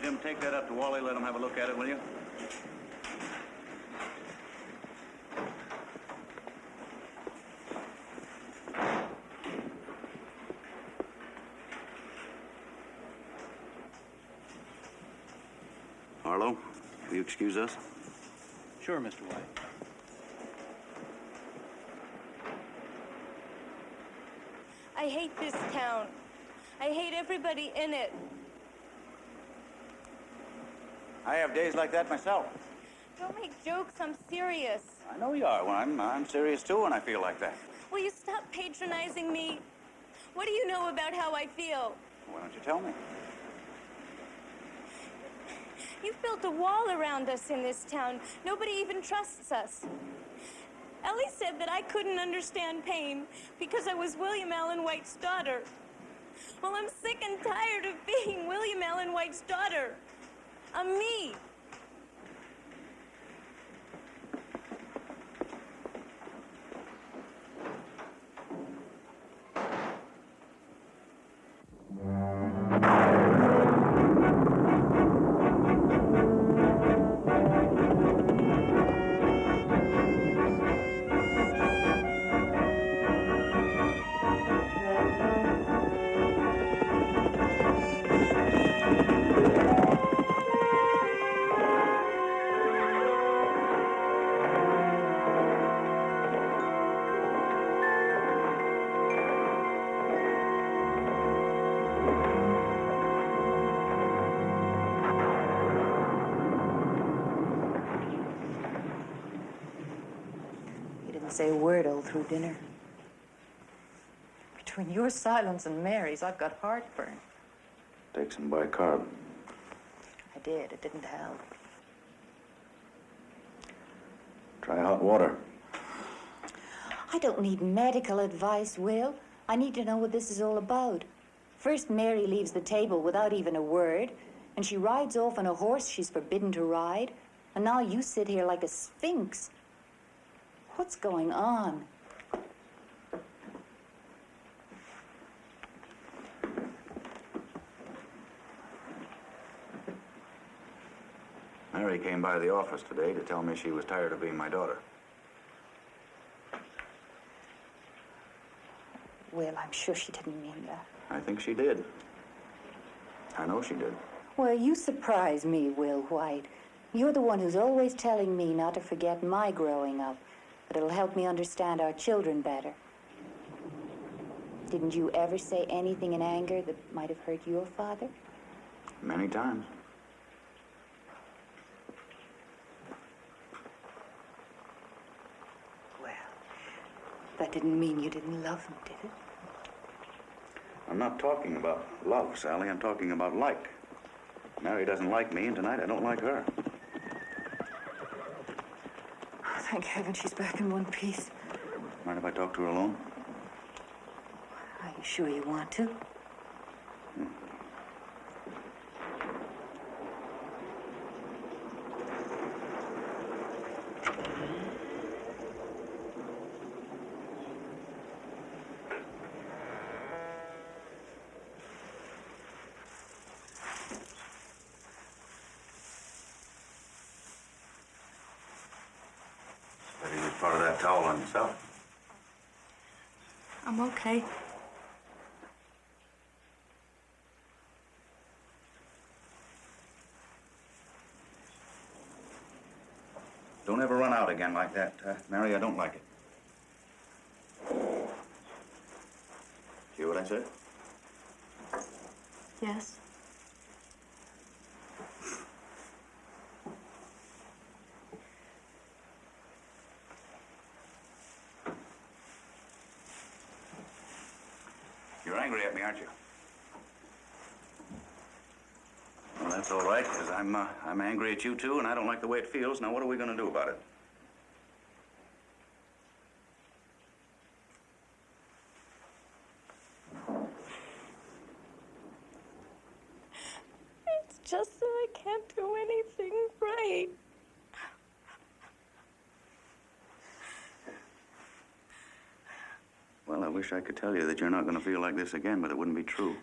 Jim, take that up to Wally. Let him have a look at it, will you? Harlow, will you excuse us? Sure, Mr. White. I hate this town. I hate everybody in it. I have days like that myself. Don't make jokes. I'm serious. I know you are. Well, I'm serious, too, when I feel like that. Will you stop patronizing me? What do you know about how I feel? Why don't you tell me? You've built a wall around us in this town. Nobody even trusts us. Ellie said that I couldn't understand pain because I was William Allen White's daughter. Well, I'm sick and tired of being William Allen White's daughter. I'm me. Say a word all through dinner. Between your silence and Mary's, I've got heartburn. Take some bicarb. I did. It didn't help. Try hot water. I don't need medical advice, Will. I need to know what this is all about. First, Mary leaves the table without even a word, and she rides off on a horse she's forbidden to ride, and now you sit here like a sphinx. What's going on? Mary came by the office today to tell me she was tired of being my daughter. Well, I'm sure she didn't mean that. I think she did. I know she did. Well, you surprise me, Will White. You're the one who's always telling me not to forget my growing up. But it'll help me understand our children better. Didn't you ever say anything in anger that might have hurt your father? Many times. Well, that didn't mean you didn't love him, did it? I'm not talking about love, Sally. I'm talking about like. Mary doesn't like me, and tonight I don't like her. Thank heaven she's back in one piece. Mind if I talk to her alone? Are you sure you want to? Part of that towel on yourself. I'm okay. Don't ever run out again like that, Mary. I don't like it. Hear what I said? Yes. You're angry at me, aren't you? Well, that's all right, because I'm angry at you, too, and I don't like the way it feels. Now, what are we going to do about it? It's just that I can't do anything right. Well, I wish I could tell you that you're not going to feel like this again, but it wouldn't be true.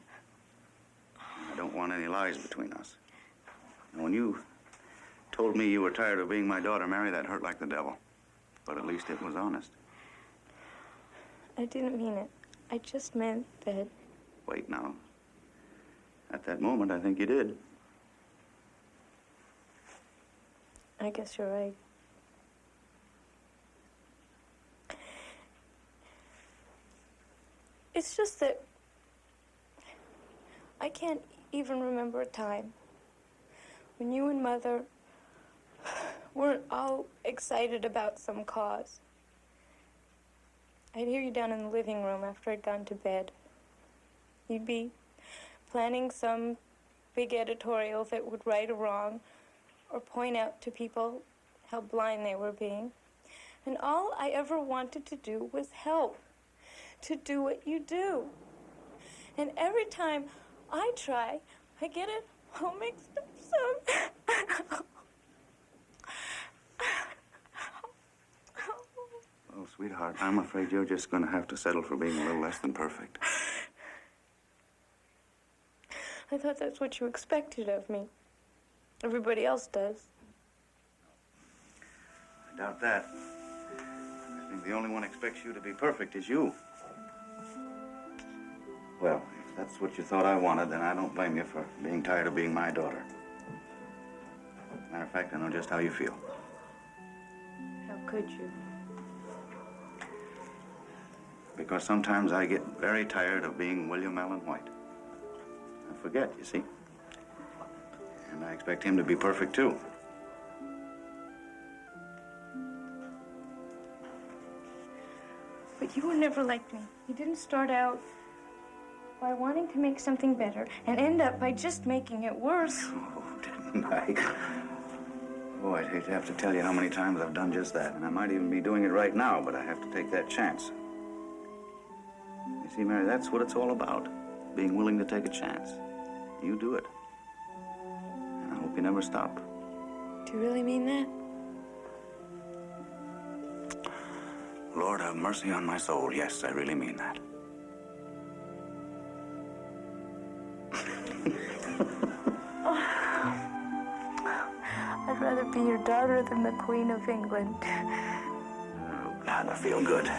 I don't want any lies between us. And when you told me you were tired of being my daughter, Mary, that hurt like the devil. But at least it was honest. I didn't mean it. I just meant that... Wait now. At that moment, I think you did. I guess you're right. It's just that I can't even remember a time when you and Mother weren't all excited about some cause. I'd hear you down in the living room after I'd gone to bed. You'd be planning some big editorial that would right a wrong or point out to people how blind they were being. And all I ever wanted to do was help. To do what you do. And every time I try, I get it all mixed up so... Oh, sweetheart, I'm afraid you're just going to have to settle for being a little less than perfect. I thought that's what you expected of me. Everybody else does. I doubt that. I think the only one expects you to be perfect is you. Well, if that's what you thought I wanted, then I don't blame you for being tired of being my daughter. Matter of fact, I know just how you feel. How could you? Because sometimes I get very tired of being William Allen White. I forget, you see. And I expect him to be perfect, too. But you were never like me. You didn't start out by wanting to make something better and end up by just making it worse. Oh, didn't I? Oh, I'd hate to have to tell you how many times I've done just that. And I might even be doing it right now, but I have to take that chance. You see, Mary, that's what it's all about. Being willing to take a chance. You do it. And I hope you never stop. Do you really mean that? Lord, have mercy on my soul. Yes, I really mean that. I'd rather be your daughter than the Queen of England. Oh, God, I feel good.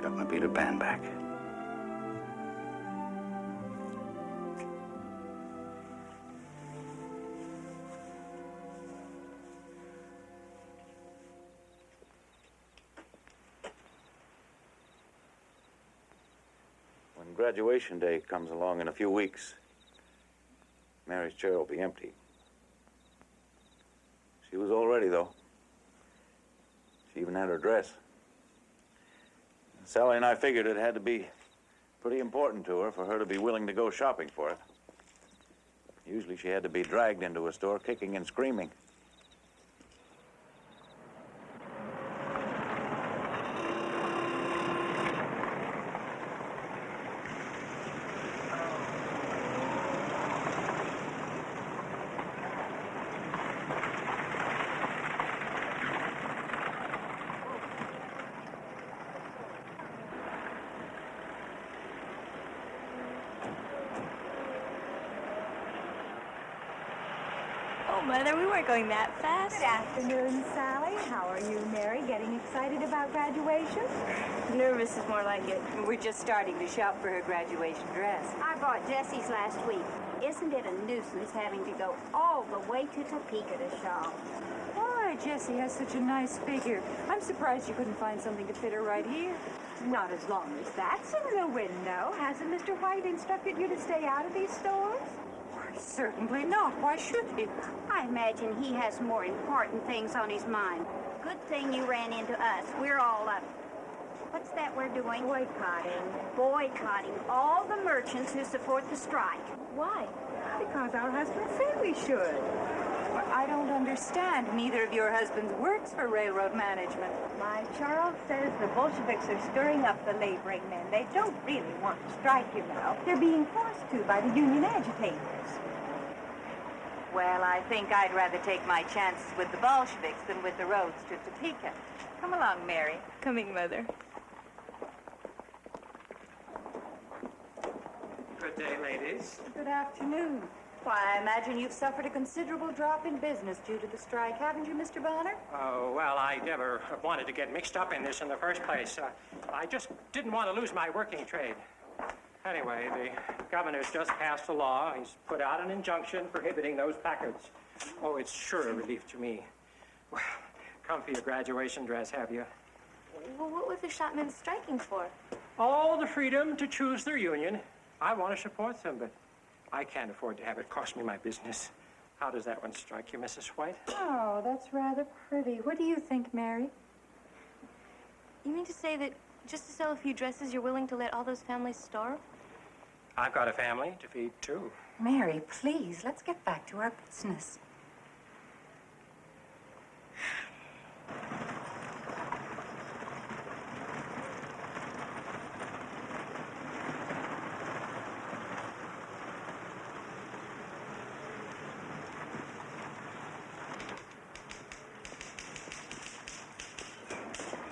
Got my Peter Pan back. When graduation day comes along in a few weeks, Mary's chair will be empty. She was all ready, though. She even had her dress. Sally and I figured it had to be pretty important to her for her to be willing to go shopping for it. Usually she had to be dragged into a store kicking and screaming. Mother, we weren't going that fast. Good afternoon, Sally. How are you, Mary? Getting excited about graduation? Nervous is more like it. We're just starting to shop for her graduation dress. I bought Jessie's last week. Isn't it a nuisance having to go all the way to Topeka to shop? Why, Jessie has such a nice figure. I'm surprised you couldn't find something to fit her right here. Not as long as that's in the window. Hasn't Mr. White instructed you to stay out of these stores? Certainly not. Why should he? I imagine he has more important things on his mind. Good thing you ran into us. We're all up. What's that we're doing? Boycotting. Boycotting all the merchants who support the strike. Why? Because our husbands said we should. Well, I don't understand. Neither of your husbands works for railroad management. My Charles says the Bolsheviks are stirring up the laboring men. They don't really want to strike, you know. They're being forced to by the union agitators. Well, I think I'd rather take my chances with the Bolsheviks than with the roads to Topeka. Come along, Mary. Coming, Mother. Good day, ladies. Good afternoon. Why, I imagine you've suffered a considerable drop in business due to the strike, haven't you, Mr. Bonner? Oh, well, I never wanted to get mixed up in this in the first place. I just didn't want to lose my working trade. Anyway, the governor's just passed a law. He's put out an injunction prohibiting those placards. Oh, it's sure a relief to me. Well, come for your graduation dress, have you? Well, what were the shopmen striking for? All the freedom to choose their union. I want to support them, but I can't afford to have it cost me my business. How does that one strike you, Mrs. White? Oh, that's rather pretty. What do you think, Mary? You mean to say that just to sell a few dresses, you're willing to let all those families starve? I've got a family to feed, too. Mary, please, let's get back to our business.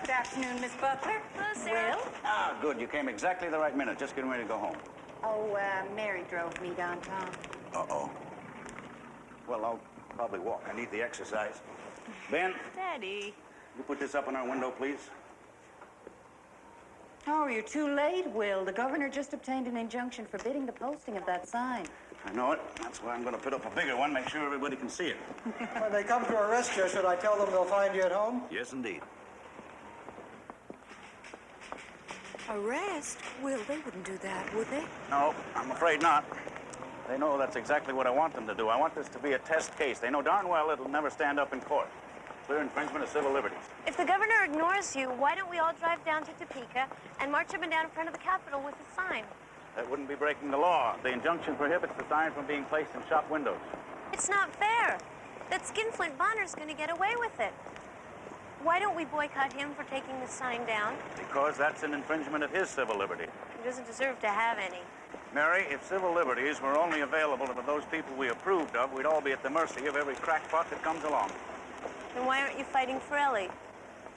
Good afternoon, Miss Butler. Hello, Sarah. Well? Ah, good. You came exactly the right minute. Just getting ready to go home. Oh, Mary drove me downtown. Uh-oh. Well, I'll probably walk. I need the exercise. Ben, Daddy. you put this up in our window, please? Oh, you're too late, Will. The governor just obtained an injunction forbidding the posting of that sign. I know it. That's why I'm going to put up a bigger one, make sure everybody can see it. When they come to arrest you, should I tell them they'll find you at home? Yes, indeed. Arrest? Will, they wouldn't do that, would they? No, I'm afraid not. They know that's exactly what I want them to do. I want this to be a test case. They know darn well it'll never stand up in court. Clear infringement of civil liberties. If the governor ignores you, why don't we all drive down to Topeka and march up and down in front of the Capitol with a sign? That wouldn't be breaking the law. The injunction prohibits the sign from being placed in shop windows. It's not fair. That skinflint Bonner's going to get away with it. Why don't we boycott him for taking the sign down? Because that's an infringement of his civil liberty. He doesn't deserve to have any. Mary, if civil liberties were only available to those people we approved of, we'd all be at the mercy of every crackpot that comes along. Then why aren't you fighting for Ellie?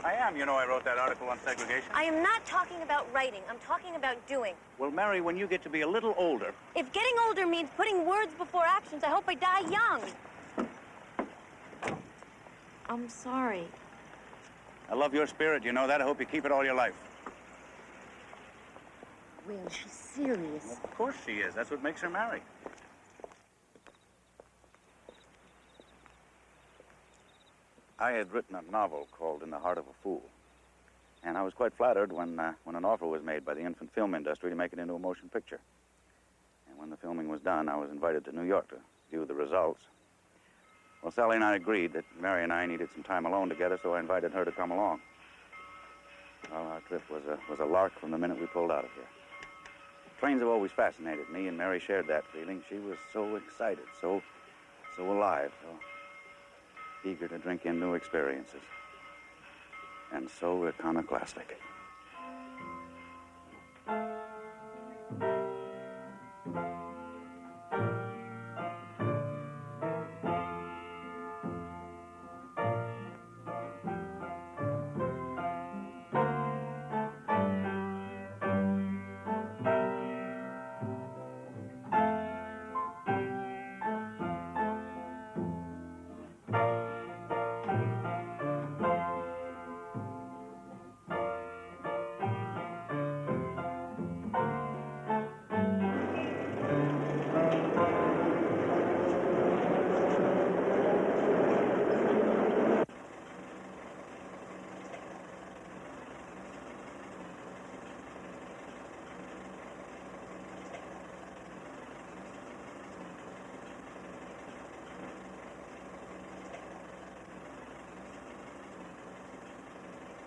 I am. You know I wrote that article on segregation. I am not talking about writing. I'm talking about doing. Well, Mary, when you get to be a little older... If getting older means putting words before actions, I hope I die young. I'm sorry. I love your spirit, you know that. I hope you keep it all your life. Will, she's serious. Well, of course she is. That's what makes her Mary. I had written a novel called In the Heart of a Fool. And I was quite flattered when an offer was made by the infant film industry to make it into a motion picture. And when the filming was done, I was invited to New York to view the results. Well, Sally and I agreed that Mary and I needed some time alone together, so I invited her to come along. Well, our trip was a lark from the minute we pulled out of here. Trains have always fascinated me, and Mary shared that feeling. She was so excited, so alive, so eager to drink in new experiences. And so iconoclastic.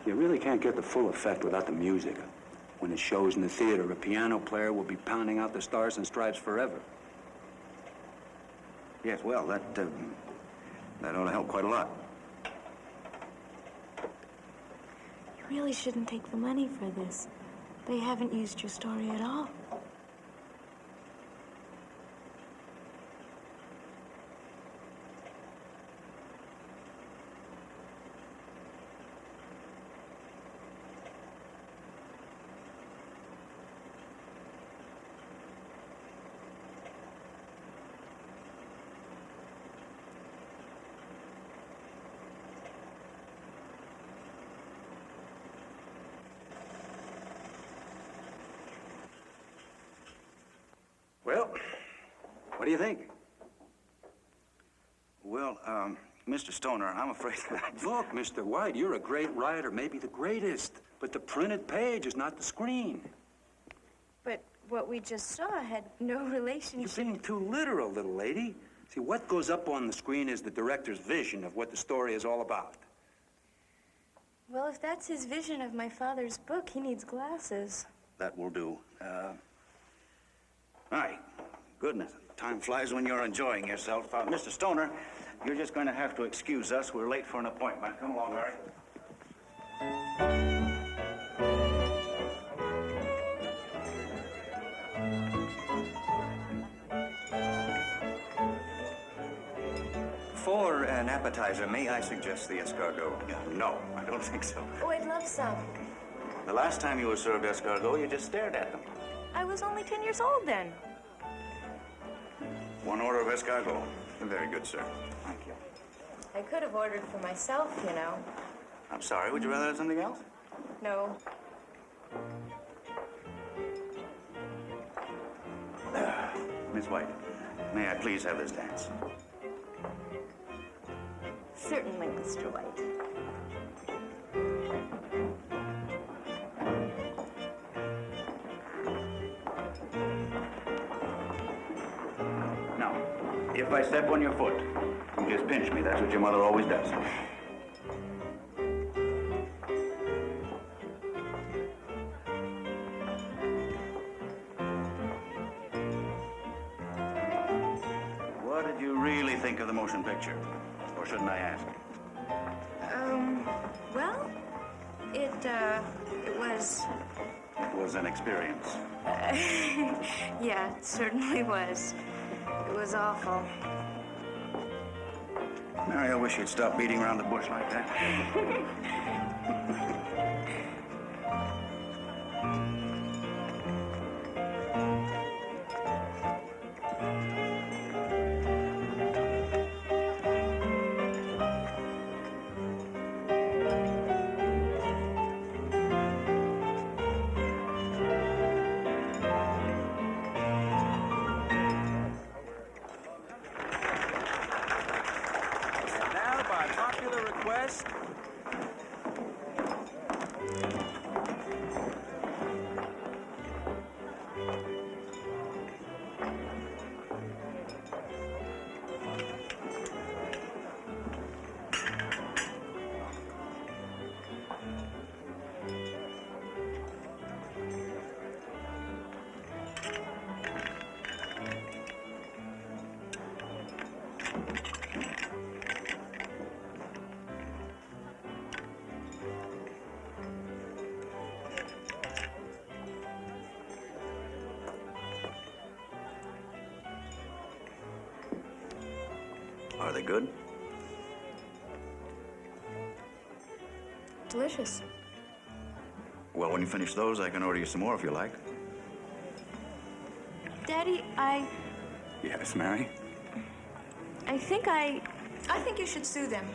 You really can't get the full effect without the music. When it shows in the theater, a piano player will be pounding out the stars and stripes forever. Yes, well, that ought to help quite a lot. You really shouldn't take the money for this. They haven't used your story at all. Well, what do you think? Well, Mr. Stoner, I'm afraid that... Look, Mr. White, you're a great writer, maybe the greatest. But the printed page is not the screen. But what we just saw had no relationship. You're being too literal, little lady. See, what goes up on the screen is the director's vision of what the story is all about. Well, if that's his vision of my father's book, he needs glasses. That will do. My goodness, time flies when you're enjoying yourself. Mr. Stoner, you're just going to have to excuse us. We're late for an appointment. Come along, Barrie. For an appetizer, may I suggest the escargot? No, I don't think so. Oh, I'd love some. The last time you were served escargot, you just stared at them. I was only 10 years old then. One order of escargot. Very good, sir. Thank you. I could have ordered for myself, you know. I'm sorry, would you rather have something else? No. Miss White, may I please have this dance? Certainly, Mr. White. Now, if I step on your foot, you just pinch me. That's what your mother always does. What did you really think of the motion picture? Or shouldn't I ask? Well, it was... It was an experience. Yeah, it certainly was. It was awful. Mary, I wish you'd stop beating around the bush like that. Are they good? Delicious. Well, when you finish those, I can order you some more if you like. Daddy, Yes, Mary? I think you should sue them.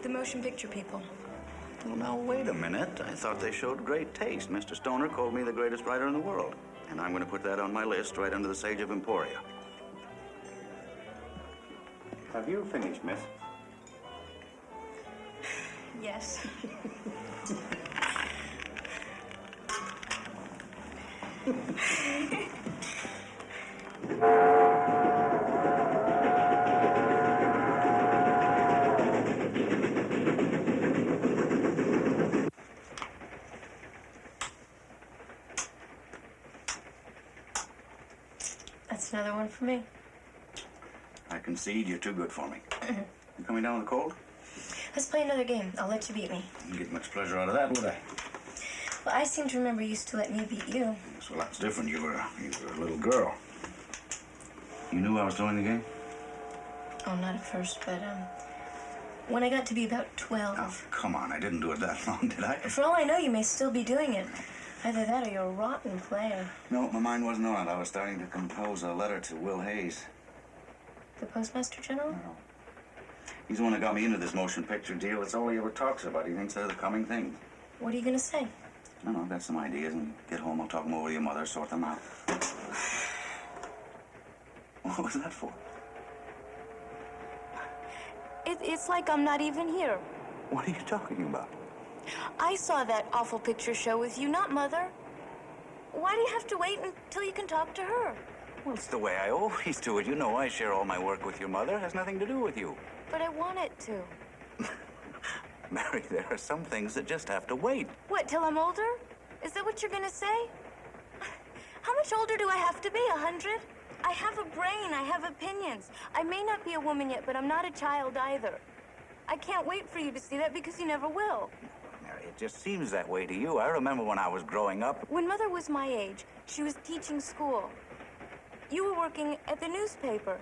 The motion picture people. Well, now, wait a minute. I thought they showed great taste. Mr. Stoner called me the greatest writer in the world. And I'm going to put that on my list right under the Sage of Emporia. Have you finished, miss? Yes. That's another one for me. I concede you're too good for me. You coming down with a cold? Let's play another game. I'll let you beat me. Didn't get much pleasure out of that, would I? Well, I seem to remember you used to let me beat you. Yes, well, that's different. You were a little girl. You knew I was doing the game? Oh, not at first, but, when I got to be about 12. Oh, come on. I didn't do it that long, did I? For all I know, you may still be doing it. Either that or you're a rotten player. No, my mind wasn't on it. I was starting to compose a letter to Will Hayes. The Postmaster General? No. He's the one that got me into this motion picture deal. It's all he ever talks about. He thinks they're the coming things. What are you going to say? I don't know. I've got some ideas, and get home, I'll talk them over to your mother, sort them out. What was that for? It's like I'm not even here. What are you talking about? I saw that awful picture show with you, not Mother. Why do you have to wait until you can talk to her? Well, it's the way I always do it. You know I share all my work with your mother. It has nothing to do with you. But I want it to. Mary, there are some things that just have to wait. What, till I'm older? Is that what you're gonna say? How much older do I have to be, 100? I have a brain, I have opinions. I may not be a woman yet, but I'm not a child either. I can't wait for you to see that because you never will. Mary, it just seems that way to you. I remember when I was growing up. When Mother was my age, she was teaching school. You were working at the newspaper.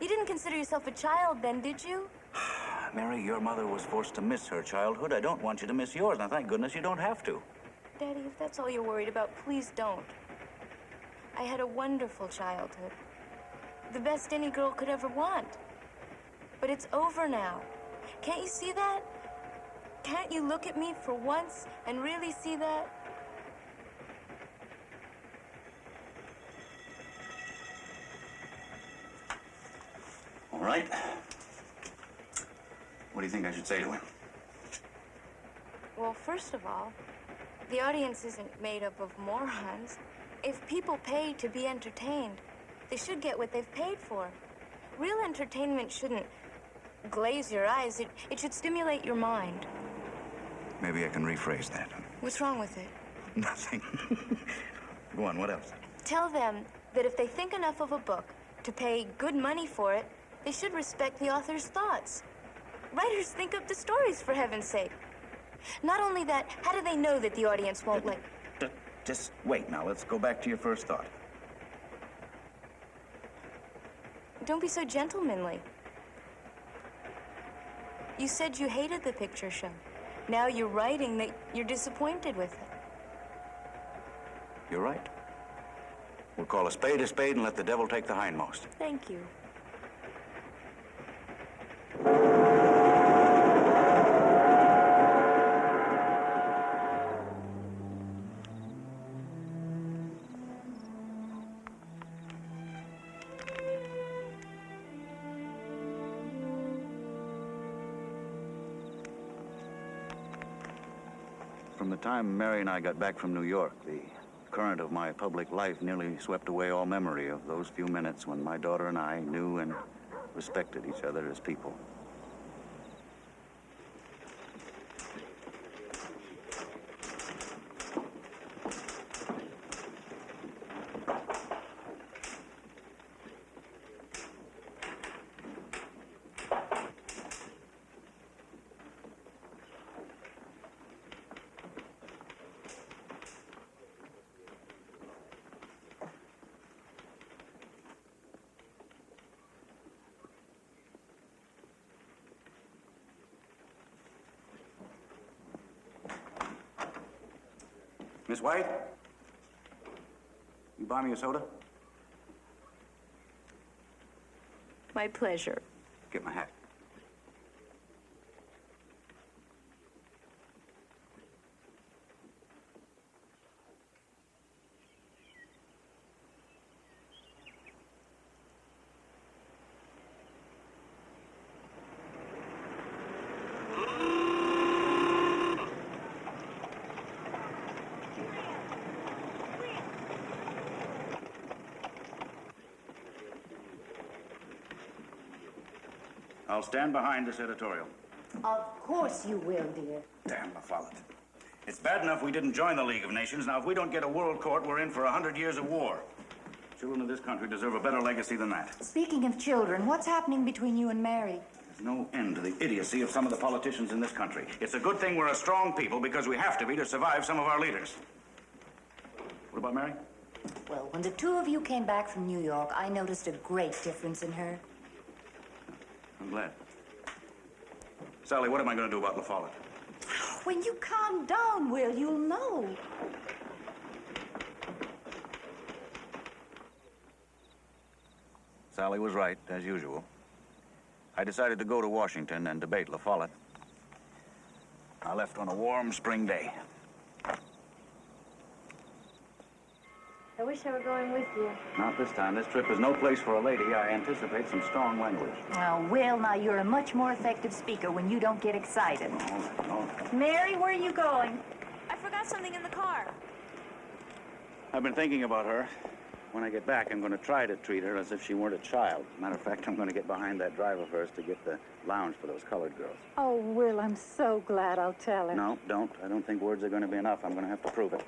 You didn't consider yourself a child then, did you? Mary, your mother was forced to miss her childhood. I don't want you to miss yours. Now, thank goodness you don't have to. Daddy, if that's all you're worried about, please don't. I had a wonderful childhood. The best any girl could ever want. But it's over now. Can't you see that? Can't you look at me for once and really see that? All right. What do you think I should say to him? Well, first of all, the audience isn't made up of morons. If people pay to be entertained, they should get what they've paid for. Real entertainment shouldn't glaze your eyes. It should stimulate your mind. Maybe I can rephrase that. What's wrong with it? Nothing. Go on, what else? Tell them that if they think enough of a book to pay good money for it, they should respect the author's thoughts. Writers think up the stories, for heaven's sake. Not only that, how do they know that the audience won't like... Just wait now. Let's go back to your first thought. Don't be so gentlemanly. You said you hated the picture show. Now you're writing that you're disappointed with it. You're right. We'll call a spade and let the devil take the hindmost. Thank you. From the time Mary and I got back from New York, the current of my public life nearly swept away all memory of those few minutes when my daughter and I knew and respected each other as people. Miss White? You buy me a soda? My pleasure. Get my hat. I'll stand behind this editorial. Of course you will, dear. Damn the Follett. It's bad enough we didn't join the League of Nations. Now, if we don't get a world court, we're in for 100 years of war. Children of this country deserve a better legacy than that. Speaking of children, what's happening between you and Mary? There's no end to the idiocy of some of the politicians in this country. It's a good thing we're a strong people because we have to be to survive some of our leaders. What about Mary? Well, when the two of you came back from New York, I noticed a great difference in her. I'm glad. Sally, what am I going to do about La Follette? When you calm down, Will, you'll know. Sally was right, as usual. I decided to go to Washington and debate La Follette. I left on a warm spring day. I wish I were going with you. Not this time. This trip is no place for a lady. I anticipate some strong language. Oh, Will, now you're a much more effective speaker when you don't get excited. No. Mary, where are you going? I forgot something in the car. I've been thinking about her. When I get back, I'm going to try to treat her as if she weren't a child. Matter of fact, I'm going to get behind that drive of hers to get the lounge for those colored girls. Oh, Will, I'm so glad. I'll tell her. No, don't. I don't think words are going to be enough. I'm going to have to prove it.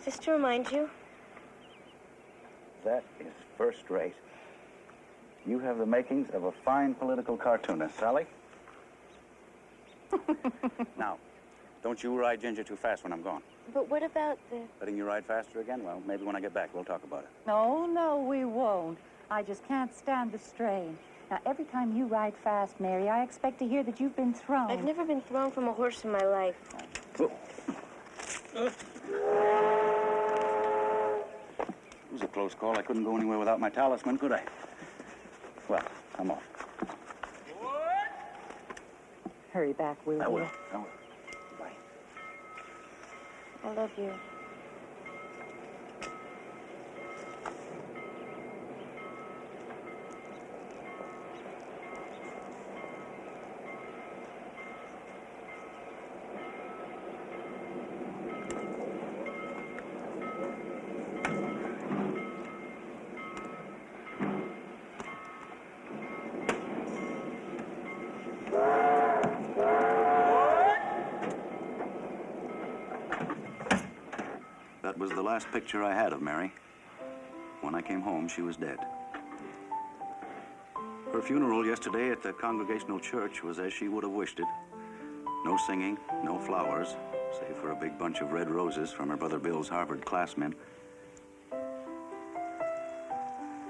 Just to remind you. That is first rate. You have the makings of a fine political cartoonist, Sally. Now, don't you ride Ginger too fast when I'm gone. But what about the... Letting you ride faster again? Well, maybe when I get back, we'll talk about it. Oh, no, we won't. I just can't stand the strain. Now, every time you ride fast, Mary, I expect to hear that you've been thrown. I've never been thrown from a horse in my life. was a close call. I couldn't go anywhere without my talisman, could I? Well, I'm off. Hurry back, will you? I will. Bye. I love you. That was the last picture I had of Mary. When I came home, she was dead. Her funeral yesterday at the Congregational Church was as she would have wished it. No singing, no flowers, save for a big bunch of red roses from her brother Bill's Harvard classmen.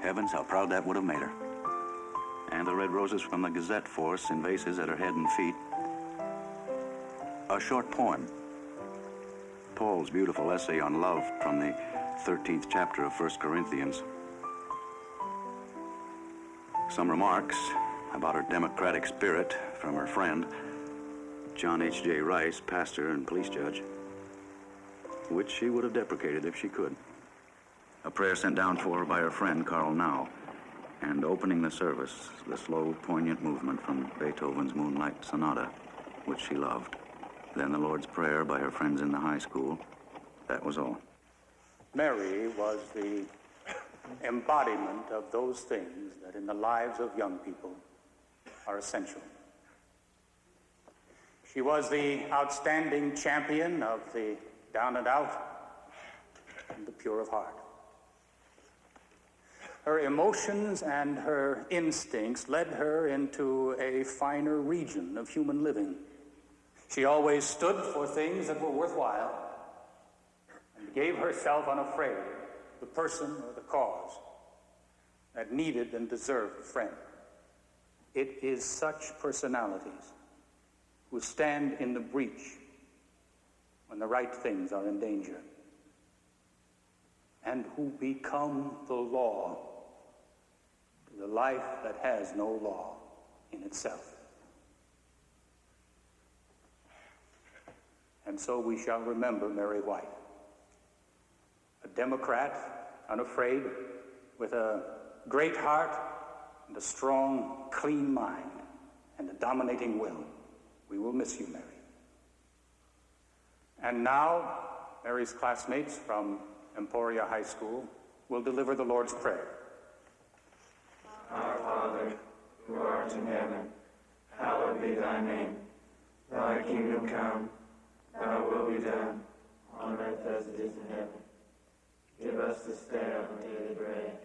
Heavens, how proud that would have made her. And the red roses from the Gazette force in vases at her head and feet. A short poem. Paul's beautiful essay on love from the 13th chapter of 1 Corinthians. Some remarks about her democratic spirit from her friend, John H.J. Rice, pastor and police judge, which she would have deprecated if she could. A prayer sent down for her by her friend, Carl Now, and opening the service, the slow, poignant movement from Beethoven's Moonlight Sonata, which she loved. Then the Lord's Prayer by her friends in the high school. That was all. Mary was the embodiment of those things that in the lives of young people are essential. She was the outstanding champion of the down and out and the pure of heart. Her emotions and her instincts led her into a finer region of human living. She always stood for things that were worthwhile and gave herself unafraid the person or the cause that needed and deserved a friend. It is such personalities who stand in the breach when the right things are in danger and who become the law to the life that has no law in itself. And so we shall remember Mary White, a Democrat, unafraid, with a great heart and a strong, clean mind and a dominating will. We will miss you, Mary. And now, Mary's classmates from Emporia High School will deliver the Lord's Prayer. Our Father, who art in heaven, hallowed be thy name. Thy kingdom come. Thy will be done, on earth as it is in heaven. Give us this day our daily bread,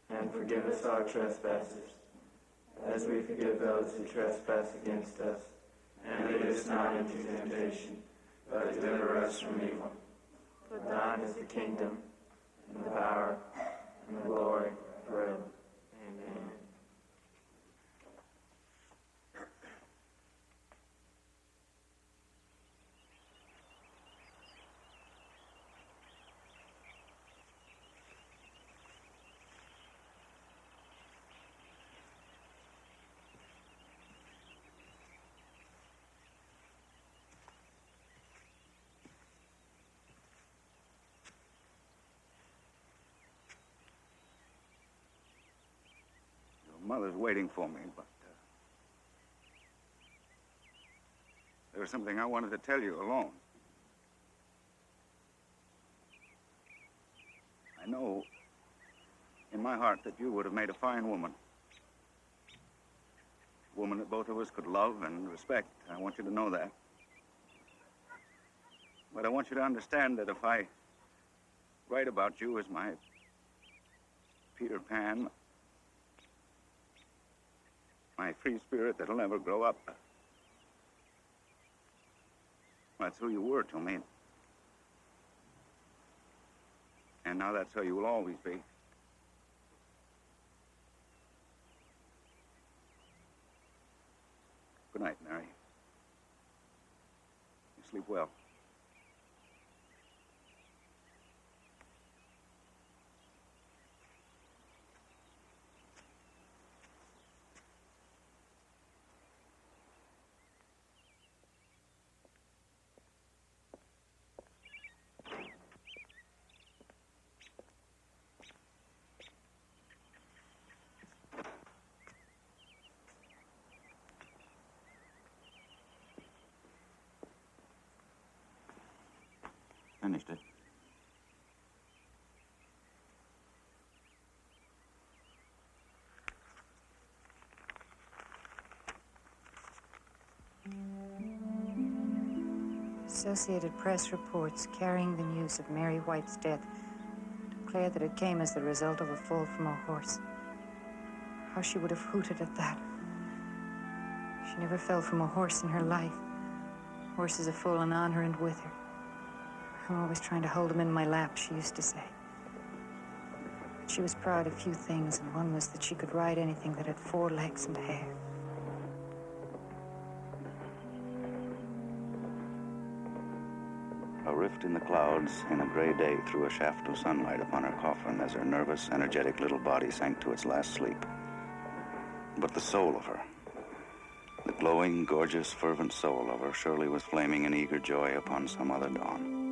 and forgive us our trespasses, as we forgive those who trespass against us. And lead us not into temptation, but deliver us from evil. For thine is the kingdom, and the power, and the glory, forever. Amen. Mother's waiting for me, but there was something I wanted to tell you alone. I know in my heart that you would have made a fine woman. A woman that both of us could love and respect. I want you to know that. But I want you to understand that if I write about you as my Peter Pan, my free spirit that'll never grow up. That's who you were to me. And now that's how you will always be. Good night, Mary. You sleep well. finished it. Associated Press reports carrying the news of Mary White's death declare that it came as the result of a fall from a horse. How she would have hooted at that. She never fell from a horse in her life. Horses have fallen on her and with her. I'm always trying to hold them in my lap, she used to say. But she was proud of few things, and one was that she could ride anything that had 4 legs and hair. A rift in the clouds in a gray day threw a shaft of sunlight upon her coffin as her nervous, energetic little body sank to its last sleep. But the soul of her, the glowing, gorgeous, fervent soul of her surely was flaming in eager joy upon some other dawn.